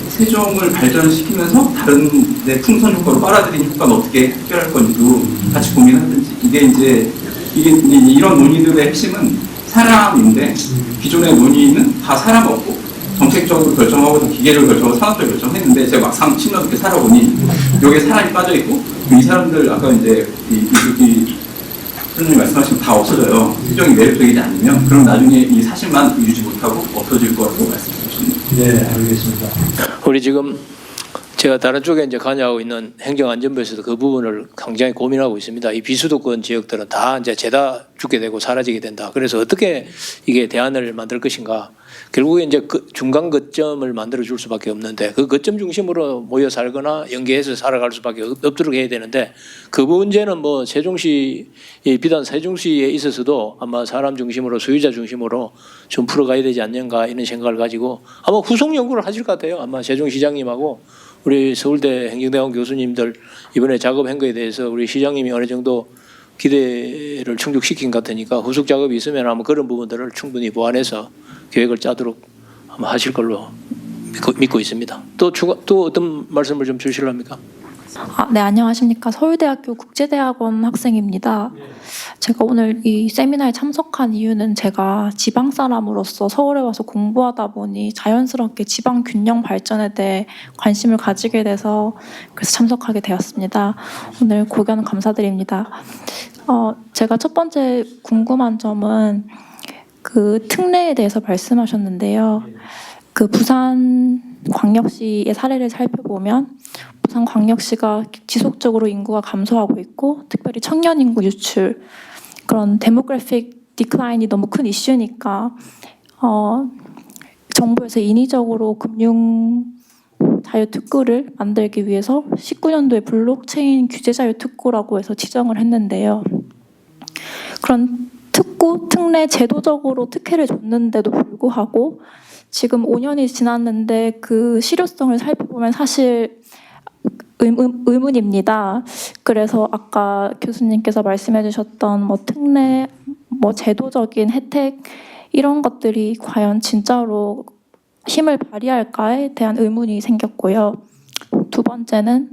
세종을 발전시키면서 다른 데 풍선 효과로 빨아들이는 효과는 어떻게 해결할 건지도 같이 고민하든지 이게 이런 논의들의 핵심은 사람인데 기존의 논의는 다 사람 없고 정책적으로 결정하고 기계적으로 결정하고 산업적으로 결정했는데 제가 막상 10년 넘게 살아보니 여기에 사람이 빠져있고 이 사람들 아까 이제 선생님 말씀하신 다 없어져요. 수정이 매력적이지 않으면 그럼 나중에 이 사실만 유지 못하고 없어질 거라고 말씀해 주셨네요. 네, 알겠습니다. 우리 지금 제가 다른 쪽에 이제 관여하고 있는 행정안전부에서도 그 부분을 굉장히 고민하고 있습니다. 이 비수도권 지역들은 다 이제 죄다 죽게 되고 사라지게 된다. 그래서 어떻게 이게 대안을 만들 것인가. 결국에 이제 그 중간 거점을 만들어 줄 수밖에 없는데 그 거점 중심으로 모여 살거나 연계해서 살아갈 수밖에 없도록 해야 되는데 그 문제는 뭐 세종시 비단 세종시에 있어서도 아마 사람 중심으로 소유자 중심으로 좀 풀어가야 되지 않는가 이런 생각을 가지고 아마 후속 연구를 하실 것 같아요. 아마 세종시장님하고 우리 서울대 행정대학원 교수님들 이번에 작업한 거에 대해서 우리 시장님이 어느 정도 기대를 충족시킨 것 같으니까 후속 작업이 있으면 아마 그런 부분들을 충분히 보완해서 계획을 짜도록 아마 하실 걸로 믿고 있습니다. 또 어떤 말씀을 좀 주실랍니까? 네, 안녕하십니까. 서울대학교 국제대학원 학생입니다. 제가 오늘 이 세미나에 참석한 이유는 제가 지방 사람으로서 서울에 와서 공부하다 보니 자연스럽게 지방 균형 발전에 대해 관심을 가지게 돼서 그래서 참석하게 되었습니다. 오늘 고견 감사드립니다. 제가 첫 번째 궁금한 점은 그 특례에 대해서 말씀하셨는데요. 그 부산광역시의 사례를 살펴보면 부산광역시가 지속적으로 인구가 감소하고 있고 특별히 청년 인구 유출 그런 데모그래픽 디클라인이 너무 큰 이슈니까 정부에서 인위적으로 금융 자유특구를 만들기 위해서 19년도에 블록체인 규제 자유특구라고 해서 지정을 했는데요. 그런 특례 제도적으로 특혜를 줬는데도 불구하고 지금 5년이 지났는데 그 실효성을 살펴보면 사실 의문입니다. 그래서 아까 교수님께서 말씀해 주셨던 뭐 특례, 뭐 제도적인 혜택 이런 것들이 과연 진짜로 힘을 발휘할까에 대한 의문이 생겼고요. 두 번째는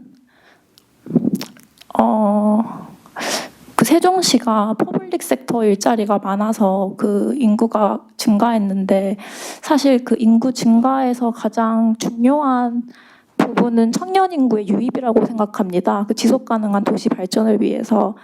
그 세종시가 퍼블릭 섹터 일자리가 많아서 그 인구가 증가했는데 사실 그 인구 증가에서 가장 중요한 부분은 청년 인구의 유입이라고 생각합니다. 그 지속 가능한 도시 발전을 위해서.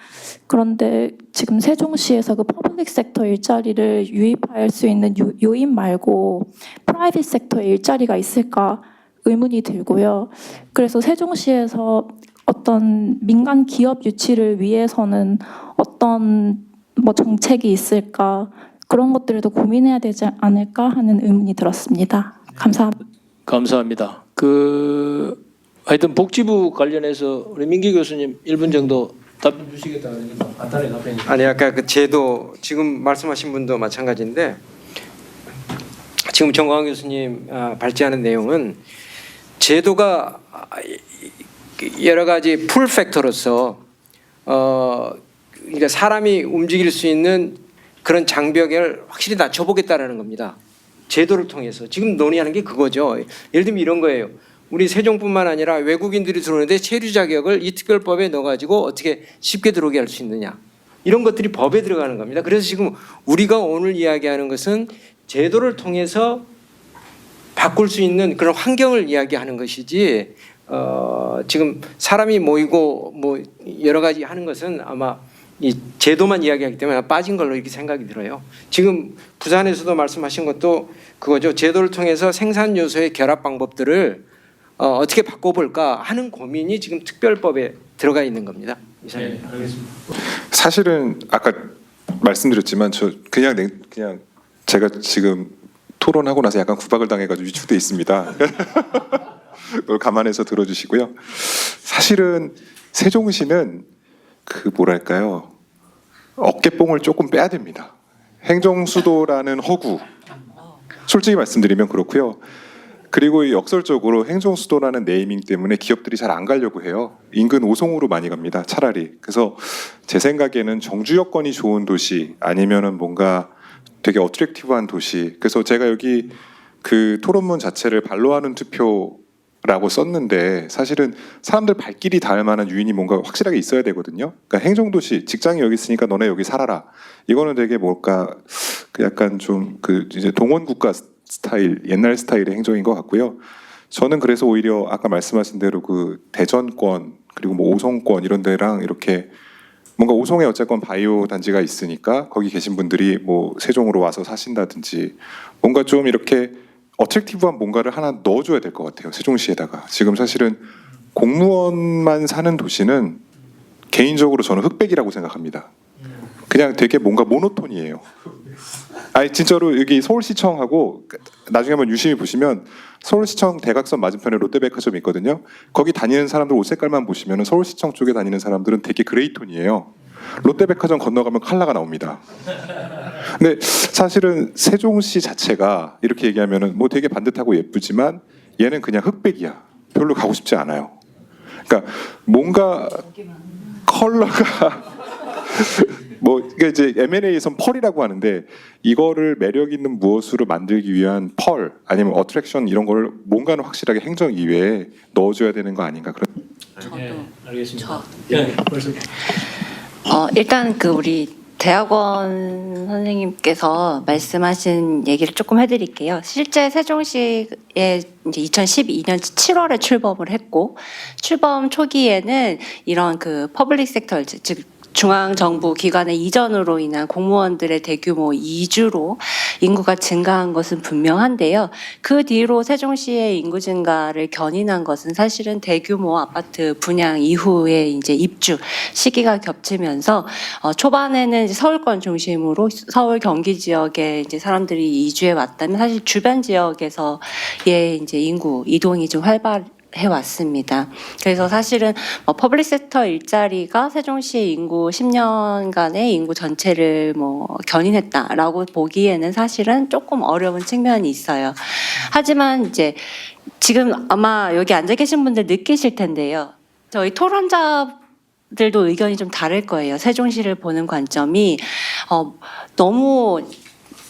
그런데 지금 세종시에서 그 퍼블릭 섹터 일자리를 유입할 수 있는 요인 말고 프라이빗 섹터의 일자리가 있을까 의문이 들고요. 그래서 세종시에서 어떤 민간 기업 유치를 위해서는 어떤 뭐 정책이 있을까 그런 것들을 더 고민해야 되지 않을까 하는 의문이 들었습니다. 감사합니다. 감사합니다. 하여튼 복지부 관련해서 우리 민기 교수님 1분 정도 답변 주시겠다 그러니까 간단하게 답변해 주세요. 아니 아까 그 제도 지금 말씀하신 분도 마찬가지인데 지금 정광훈 교수님 발제하는 내용은 제도가 여러 가지 풀 팩터로서 그러니까 사람이 움직일 수 있는 그런 장벽을 확실히 낮춰보겠다라는 겁니다. 제도를 통해서 지금 논의하는 게 그거죠. 예를 들면 이런 거예요. 우리 세종뿐만 아니라 외국인들이 들어오는데 체류 자격을 이 특별법에 넣어가지고 어떻게 쉽게 들어오게 할 수 있느냐. 이런 것들이 법에 들어가는 겁니다. 그래서 지금 우리가 오늘 이야기하는 것은 제도를 통해서 바꿀 수 있는 그런 환경을 이야기하는 것이지 지금 사람이 모이고 뭐 여러 가지 하는 것은 아마 이 제도만 이야기하기 때문에 빠진 걸로 이렇게 생각이 들어요. 지금 부산에서도 말씀하신 것도 그거죠. 제도를 통해서 생산 요소의 결합 방법들을 어떻게 바꿔볼까 하는 고민이 지금 특별법에 들어가 있는 겁니다. 네, 알겠습니다. 사실은 아까 말씀드렸지만 저 그냥 제가 지금 토론하고 나서 약간 구박을 당해가지고 위축돼 있습니다. 그걸 감안해서 들어주시고요. 사실은 세종시는 그 뭐랄까요 어깨뽕을 조금 빼야 됩니다. 행정수도라는 허구 솔직히 말씀드리면 그렇고요. 그리고 이 역설적으로 행정수도라는 네이밍 때문에 기업들이 잘 안 가려고 해요. 인근 오송으로 많이 갑니다. 차라리. 그래서 제 생각에는 정주 여건이 좋은 도시 아니면은 뭔가 되게 어트랙티브한 도시. 그래서 제가 여기 그 토론문 자체를 반로하는 투표라고 썼는데 사실은 사람들 발길이 닿을 만한 유인이 뭔가 확실하게 있어야 되거든요. 그러니까 행정도시, 직장이 여기 있으니까 너네 여기 살아라. 이거는 되게 뭘까 그 약간 좀 그 이제 동원국가 스타일, 옛날 스타일의 행정인 것 같고요. 저는 그래서 오히려 아까 말씀하신 대로 그 대전권 그리고 뭐 오송권 이런 데랑 이렇게 뭔가 오송에 어쨌건 바이오 단지가 있으니까 거기 계신 분들이 뭐 세종으로 와서 사신다든지 뭔가 좀 이렇게 어트랙티브한 뭔가를 하나 넣어줘야 될 것 같아요. 세종시에다가. 지금 사실은 공무원만 사는 도시는 개인적으로 저는 흑백이라고 생각합니다. 그냥 되게 뭔가 모노톤이에요. 아니 진짜로 여기 서울시청하고 나중에 한번 유심히 보시면 서울시청 대각선 맞은편에 롯데백화점이 있거든요. 거기 다니는 사람들 옷 색깔만 보시면 서울시청 쪽에 다니는 사람들은 되게 그레이톤이에요. 롯데백화점 건너가면 컬러가 나옵니다. 근데 사실은 세종시 자체가 이렇게 얘기하면은 뭐 되게 반듯하고 예쁘지만 얘는 그냥 흑백이야. 별로 가고 싶지 않아요. 그러니까 뭔가 컬러가 뭐 이게 이제 M&A에선 펄이라고 하는데 이거를 매력 있는 무엇으로 만들기 위한 펄 아니면 어트랙션 이런 걸 뭔가는 확실하게 행정 이외에 넣어줘야 되는 거 아닌가 그런. 네, 알겠습니다. 저- 네, 벌써. 일단 그 우리 대학원 선생님께서 말씀하신 얘기를 조금 해드릴게요. 실제 세종시에 이제 2012년 7월에 출범을 했고 출범 초기에는 이런 그 퍼블릭 섹터 즉 중앙정부 기관의 이전으로 인한 공무원들의 대규모 이주로 인구가 증가한 것은 분명한데요. 그 뒤로 세종시의 인구 증가를 견인한 것은 사실은 대규모 아파트 분양 이후에 이제 입주 시기가 겹치면서 초반에는 이제 서울권 중심으로 서울 경기 지역에 이제 사람들이 이주해 왔다면 사실 주변 지역에서의 이제 인구 이동이 좀 해왔습니다. 그래서 사실은 퍼블릭 섹터 일자리가 세종시의 인구 10년간의 인구 전체를 견인했다라고 보기에는 사실은 조금 어려운 측면이 있어요. 하지만 이제 지금 아마 여기 앉아 계신 분들 느끼실 텐데요. 저희 토론자들도 의견이 좀 다를 거예요. 세종시를 보는 관점이 너무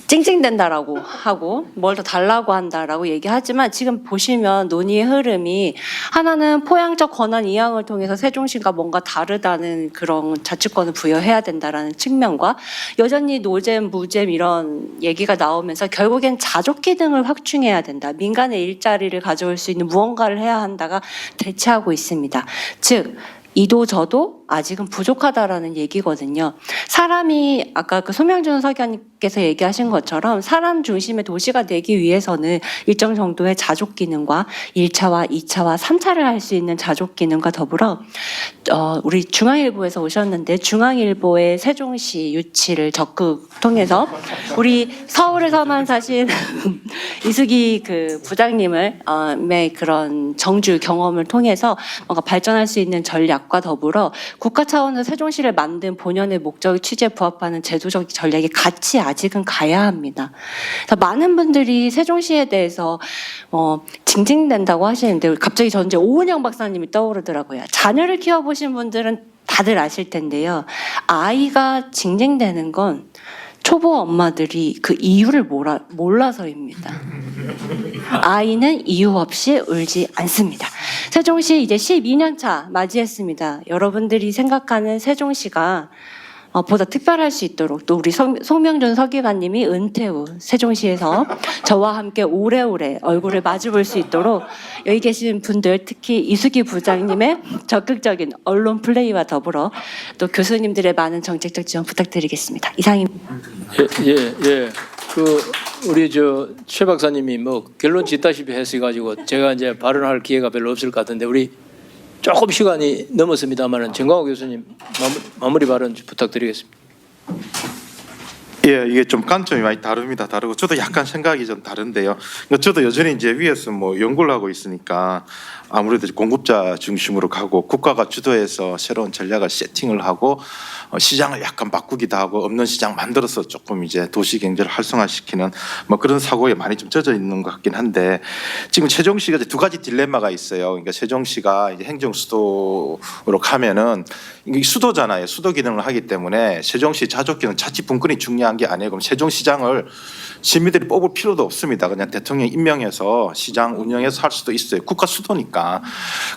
찡찡댄다라고 하고 뭘 더 달라고 한다라고 얘기하지만 지금 보시면 논의의 흐름이 하나는 포양적 권한 이양을 통해서 세종시가 뭔가 다르다는 그런 자치권을 부여해야 된다라는 측면과 여전히 노잼, 무잼 이런 얘기가 나오면서 결국엔 자족 기능을 확충해야 된다. 민간의 일자리를 가져올 수 있는 무언가를 해야 한다가 대체하고 있습니다. 즉 이도 저도 아직은 부족하다라는 얘기거든요. 사람이 아까 그 소명준 서기관님께서 얘기하신 것처럼 사람 중심의 도시가 되기 위해서는 일정 정도의 자족 기능과 1차와 2차와 3차를 할 수 있는 자족 기능과 더불어 우리 중앙일보에서 오셨는데 중앙일보의 세종시 유치를 적극 통해서 우리 서울에서만 사신 이수기 그 부장님을 그런 정주 경험을 통해서 뭔가 발전할 수 있는 전략과 더불어 국가 차원에서 세종시를 만든 본연의 목적 취지에 부합하는 제도적 전략이 같이 아직은 가야 합니다. 그래서 많은 분들이 세종시에 대해서 징징댄다고 하시는데 갑자기 전 이제 오은영 박사님이 떠오르더라고요. 자녀를 키워보신 분들은 다들 아실 텐데요. 아이가 징징대는 건 초보 엄마들이 그 이유를 몰라서입니다. 아이는 이유 없이 울지 않습니다. 세종시 이제 12년 차 맞이했습니다. 여러분들이 생각하는 세종시가 보다 특별할 수 있도록 또 우리 송명준 서기관님이 은퇴 후 세종시에서 저와 함께 오래오래 얼굴을 마주볼 수 있도록 여기 계신 분들 특히 이수기 부장님의 적극적인 언론 플레이와 더불어 또 교수님들의 많은 정책적 지원 부탁드리겠습니다. 이상입니다. 예. 그 우리 최 박사님이 결론 짓다시피 했어가지고 제가 이제 발언할 기회가 별로 없을 것 같은데 우리 조금 시간이 넘었습니다만은 정광호 교수님 마무리 발언 부탁드리겠습니다. 예, 이게 좀 관점이 많이 다르고 저도 약간 생각이 좀 다른데요. 저도 여전히 이제 위에서 연구를 하고 있으니까 아무래도 공급자 중심으로 가고 국가가 주도해서 새로운 전략을 세팅을 하고 시장을 약간 바꾸기도 하고 없는 시장 만들어서 조금 이제 도시 경제를 활성화시키는 그런 사고에 많이 좀 젖어 있는 것 같긴 한데 지금 세종시가 이제 두 가지 딜레마가 있어요. 그러니까 세종시가 이제 행정 수도로 가면은 이게 수도잖아요. 수도 기능을 하기 때문에 세종시 자족 기능 자치 분권이 중요한 게 아니에요. 그럼 세종시장을 시민들이 뽑을 필요도 없습니다. 그냥 대통령 임명해서 시장 운영해서 할 수도 있어요. 국가 수도니까.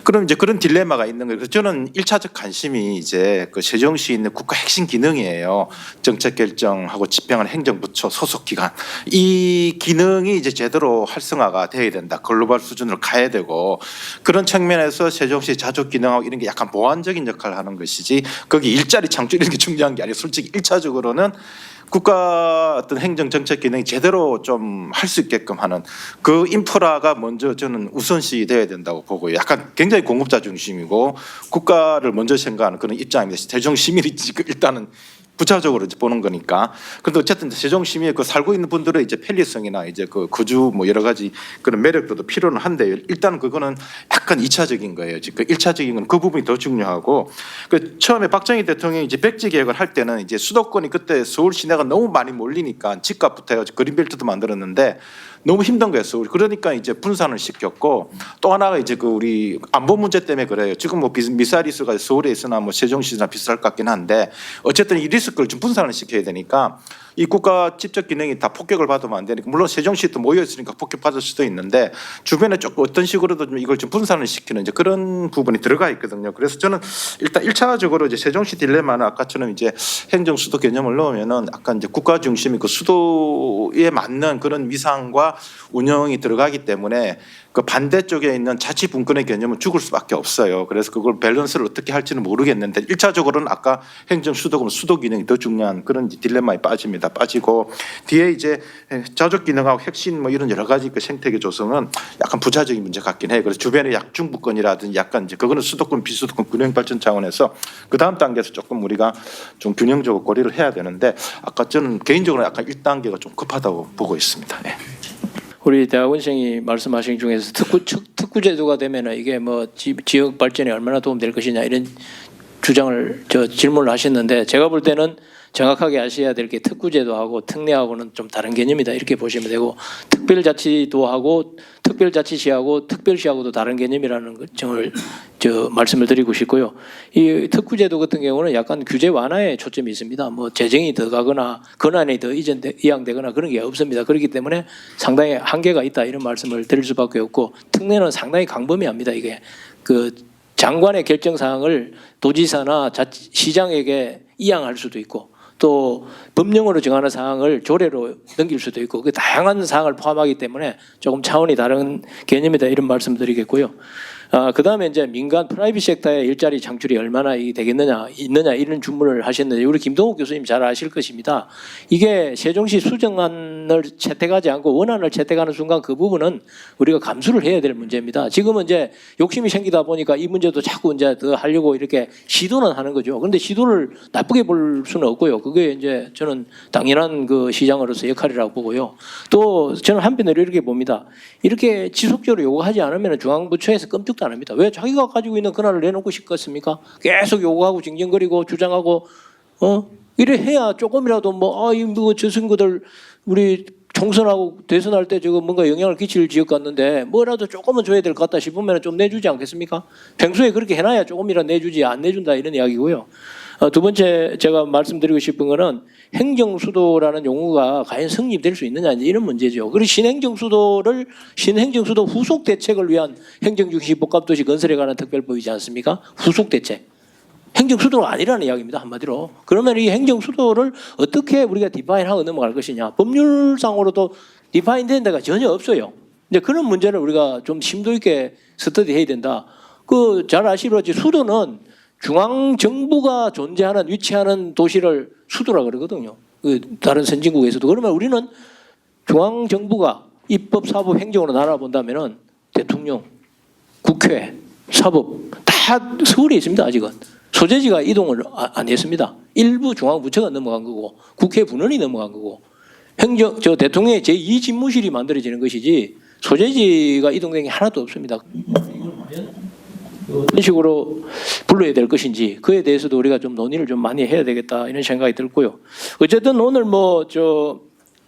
그럼 이제 그런 딜레마가 있는 거예요. 그래서 저는 1차적 관심이 이제 그 세종시에 있는 국가 핵심 기능이에요. 정책 결정하고 집행하는 행정부처 소속 기관. 이 기능이 이제 제대로 활성화가 돼야 된다. 글로벌 수준으로 가야 되고 그런 측면에서 세종시 자족 기능하고 이런 게 약간 보완적인 역할을 하는 것이지 거기 일자리 창출 이런 게 중요한 게 아니에요. 솔직히 1차적으로는 국가 어떤 행정 정책 기능이 제대로 좀 할 수 있게끔 하는 그 인프라가 먼저 저는 우선시 돼야 된다고 보고요. 약간 굉장히 공급자 중심이고 국가를 먼저 생각하는 그런 입장입니다. 세종 시민이 일단은 부차적으로 이제 보는 거니까. 그런데 어쨌든 세종 시민이 그 살고 있는 분들의 이제 편리성이나 이제 그 거주 뭐 여러 가지 그런 매력들도 필요는 한데 일단 그거는 약간 2차적인 거예요. 지금 1차적인 건 그 부분이 더 중요하고 그 처음에 박정희 대통령이 이제 백지 개혁을 할 때는 이제 수도권이 그때 서울 시내가 너무 많이 몰리니까 집값부터 해가지고 그린벨트도 만들었는데 너무 힘든 거예요, 서울. 그러니까 이제 분산을 시켰고 또 하나가 이제 그 우리 안보 문제 때문에 그래요. 지금 뭐 미사일 이슈가 서울에 있으나 뭐 세종시나 비슷할 것 같긴 한데 어쨌든 이 리스크를 좀 분산을 시켜야 되니까 이 국가 집적 기능이 다 폭격을 받으면 안 되니까 물론 세종시도 모여 있으니까 폭격 받을 수도 있는데 주변에 조금 어떤 식으로도 좀 이걸 좀 분산을 시키는 이제 그런 부분이 들어가 있거든요. 그래서 저는 일단 1차적으로 이제 세종시 딜레마는 아까처럼 이제 행정 수도 개념을 넣으면은 아까 이제 국가 중심이 그 수도에 맞는 그런 위상과 운영이 들어가기 때문에 그 반대쪽에 있는 자치 분권의 개념은 죽을 수밖에 없어요. 그래서 그걸 밸런스를 어떻게 할지는 모르겠는데 1차적으로는 아까 행정 수도권 수도 기능이 더 중요한 그런 딜레마에 빠지고 뒤에 이제 자족 기능하고 핵심 뭐 이런 여러 가지 그 생태계 조성은 약간 부차적인 문제 같긴 해요. 그래서 주변의 약중부권이라든지 약간 이제 그거는 수도권 비수도권 균형 발전 차원에서 그 다음 단계에서 조금 우리가 좀 균형적으로 고려를 해야 되는데 아까 저는 개인적으로 약간 1단계가 좀 급하다고 보고 있습니다. 네. 우리 대학원생이 말씀하신 중에서 특구제도가 되면은 이게 뭐 지역 발전에 얼마나 도움될 것이냐 이런 주장을 질문을 하셨는데 제가 볼 때는 정확하게 아셔야 될 게 특구제도하고 특례하고는 좀 다른 개념이다 이렇게 보시면 되고 특별자치도하고 특별자치시하고 특별시하고도 다른 개념이라는 점을 말씀을 드리고 싶고요. 이 특구제도 같은 경우는 약간 규제 완화에 초점이 있습니다. 뭐 재정이 더 가거나 권한이 더 이양되거나 그런 게 없습니다. 그렇기 때문에 상당히 한계가 있다 이런 말씀을 드릴 수밖에 없고 특례는 상당히 광범위합니다. 이게 그 장관의 결정 사항을 도지사나 시장에게 이양할 수도 있고 또 법령으로 정하는 사항을 조례로 넘길 수도 있고 그 다양한 사항을 포함하기 때문에 조금 차원이 다른 개념이다 이런 말씀드리겠고요. 그다음에 이제 민간 프라이빗 섹터의 일자리 창출이 얼마나 있느냐 이런 주문을 하셨는데 우리 김동욱 교수님 잘 아실 것입니다. 이게 세종시 수정안을 채택하지 않고 원안을 채택하는 순간 그 부분은 우리가 감수를 해야 될 문제입니다. 지금은 이제 욕심이 생기다 보니까 이 문제도 자꾸 이제 더 하려고 이렇게 시도는 하는 거죠. 그런데 시도를 나쁘게 볼 수는 없고요. 그게 이제 저는 당연한 그 시장으로서 역할이라고 보고요. 또 저는 한편으로 이렇게 봅니다. 이렇게 지속적으로 요구하지 않으면 중앙부처에서 끔찍도 안 합니다. 왜 자기가 가지고 있는 권한을 내놓고 싶겠습니까? 계속 요구하고 징징거리고 주장하고 이래 해야 조금이라도 저 친구들 우리 총선하고 대선할 때 저거 뭔가 영향을 끼칠 지역 같는데 뭐라도 조금은 줘야 될 것 같다 싶으면 좀 내주지 않겠습니까? 평소에 그렇게 해놔야 조금이라도 내주지 안 내준다 이런 이야기고요. 두 번째 제가 말씀드리고 싶은 거는 행정수도라는 용어가 과연 성립될 수 있느냐 이런 문제죠. 그리고 신행정수도 후속 대책을 위한 행정중시 복합도시 건설에 관한 특별법이지 않습니까? 후속 대책. 행정수도가 아니라는 이야기입니다. 한마디로. 그러면 이 행정수도를 어떻게 우리가 디파인하고 넘어갈 것이냐. 법률상으로도 디파인 되는 데가 전혀 없어요. 이제 그런 문제를 우리가 좀 심도 있게 스터디해야 된다. 잘 아시겠지만 수도는 중앙정부가 위치하는 도시를 수도라 그러거든요. 다른 선진국에서도. 그러면 우리는 중앙정부가 입법, 사법, 행정으로 나눠본다면은 대통령, 국회, 사법 다 서울에 있습니다. 아직은. 소재지가 이동을 안 했습니다. 일부 중앙부처가 넘어간 거고 국회 분원이 넘어간 거고 대통령의 제2 집무실이 만들어지는 것이지 소재지가 이동된 게 하나도 없습니다. 어떤 식으로 불러야 될 것인지 그에 대해서도 우리가 좀 논의를 좀 많이 해야 되겠다 이런 생각이 들고요. 어쨌든 오늘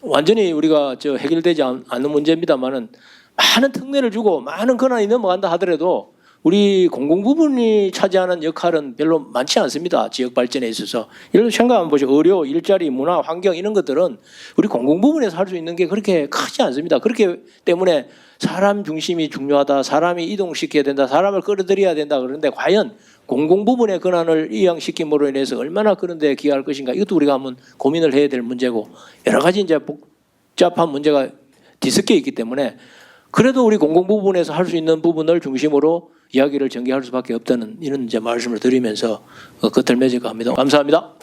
완전히 우리가 해결되지 않는 문제입니다만은 많은 특례를 주고 많은 권한이 넘어간다 하더라도 우리 공공부문이 차지하는 역할은 별로 많지 않습니다. 지역 발전에 있어서. 예를 들어 생각 한번 보시죠. 의료, 일자리, 문화, 환경 이런 것들은 우리 공공부문에서 할 수 있는 게 그렇게 크지 않습니다. 그렇기 때문에 사람 중심이 중요하다. 사람이 이동시켜야 된다. 사람을 끌어들여야 된다. 그런데 과연 공공부문의 권한을 이양시킴으로 인해서 얼마나 그런 데 기여할 것인가. 이것도 우리가 한번 고민을 해야 될 문제고 여러 가지 이제 복잡한 문제가 뒤섞여 있기 때문에 그래도 우리 공공부문에서 할 수 있는 부분을 중심으로 이야기를 전개할 수밖에 없다는 이런 이제 말씀을 드리면서 끝을 맺을까 합니다. 감사합니다.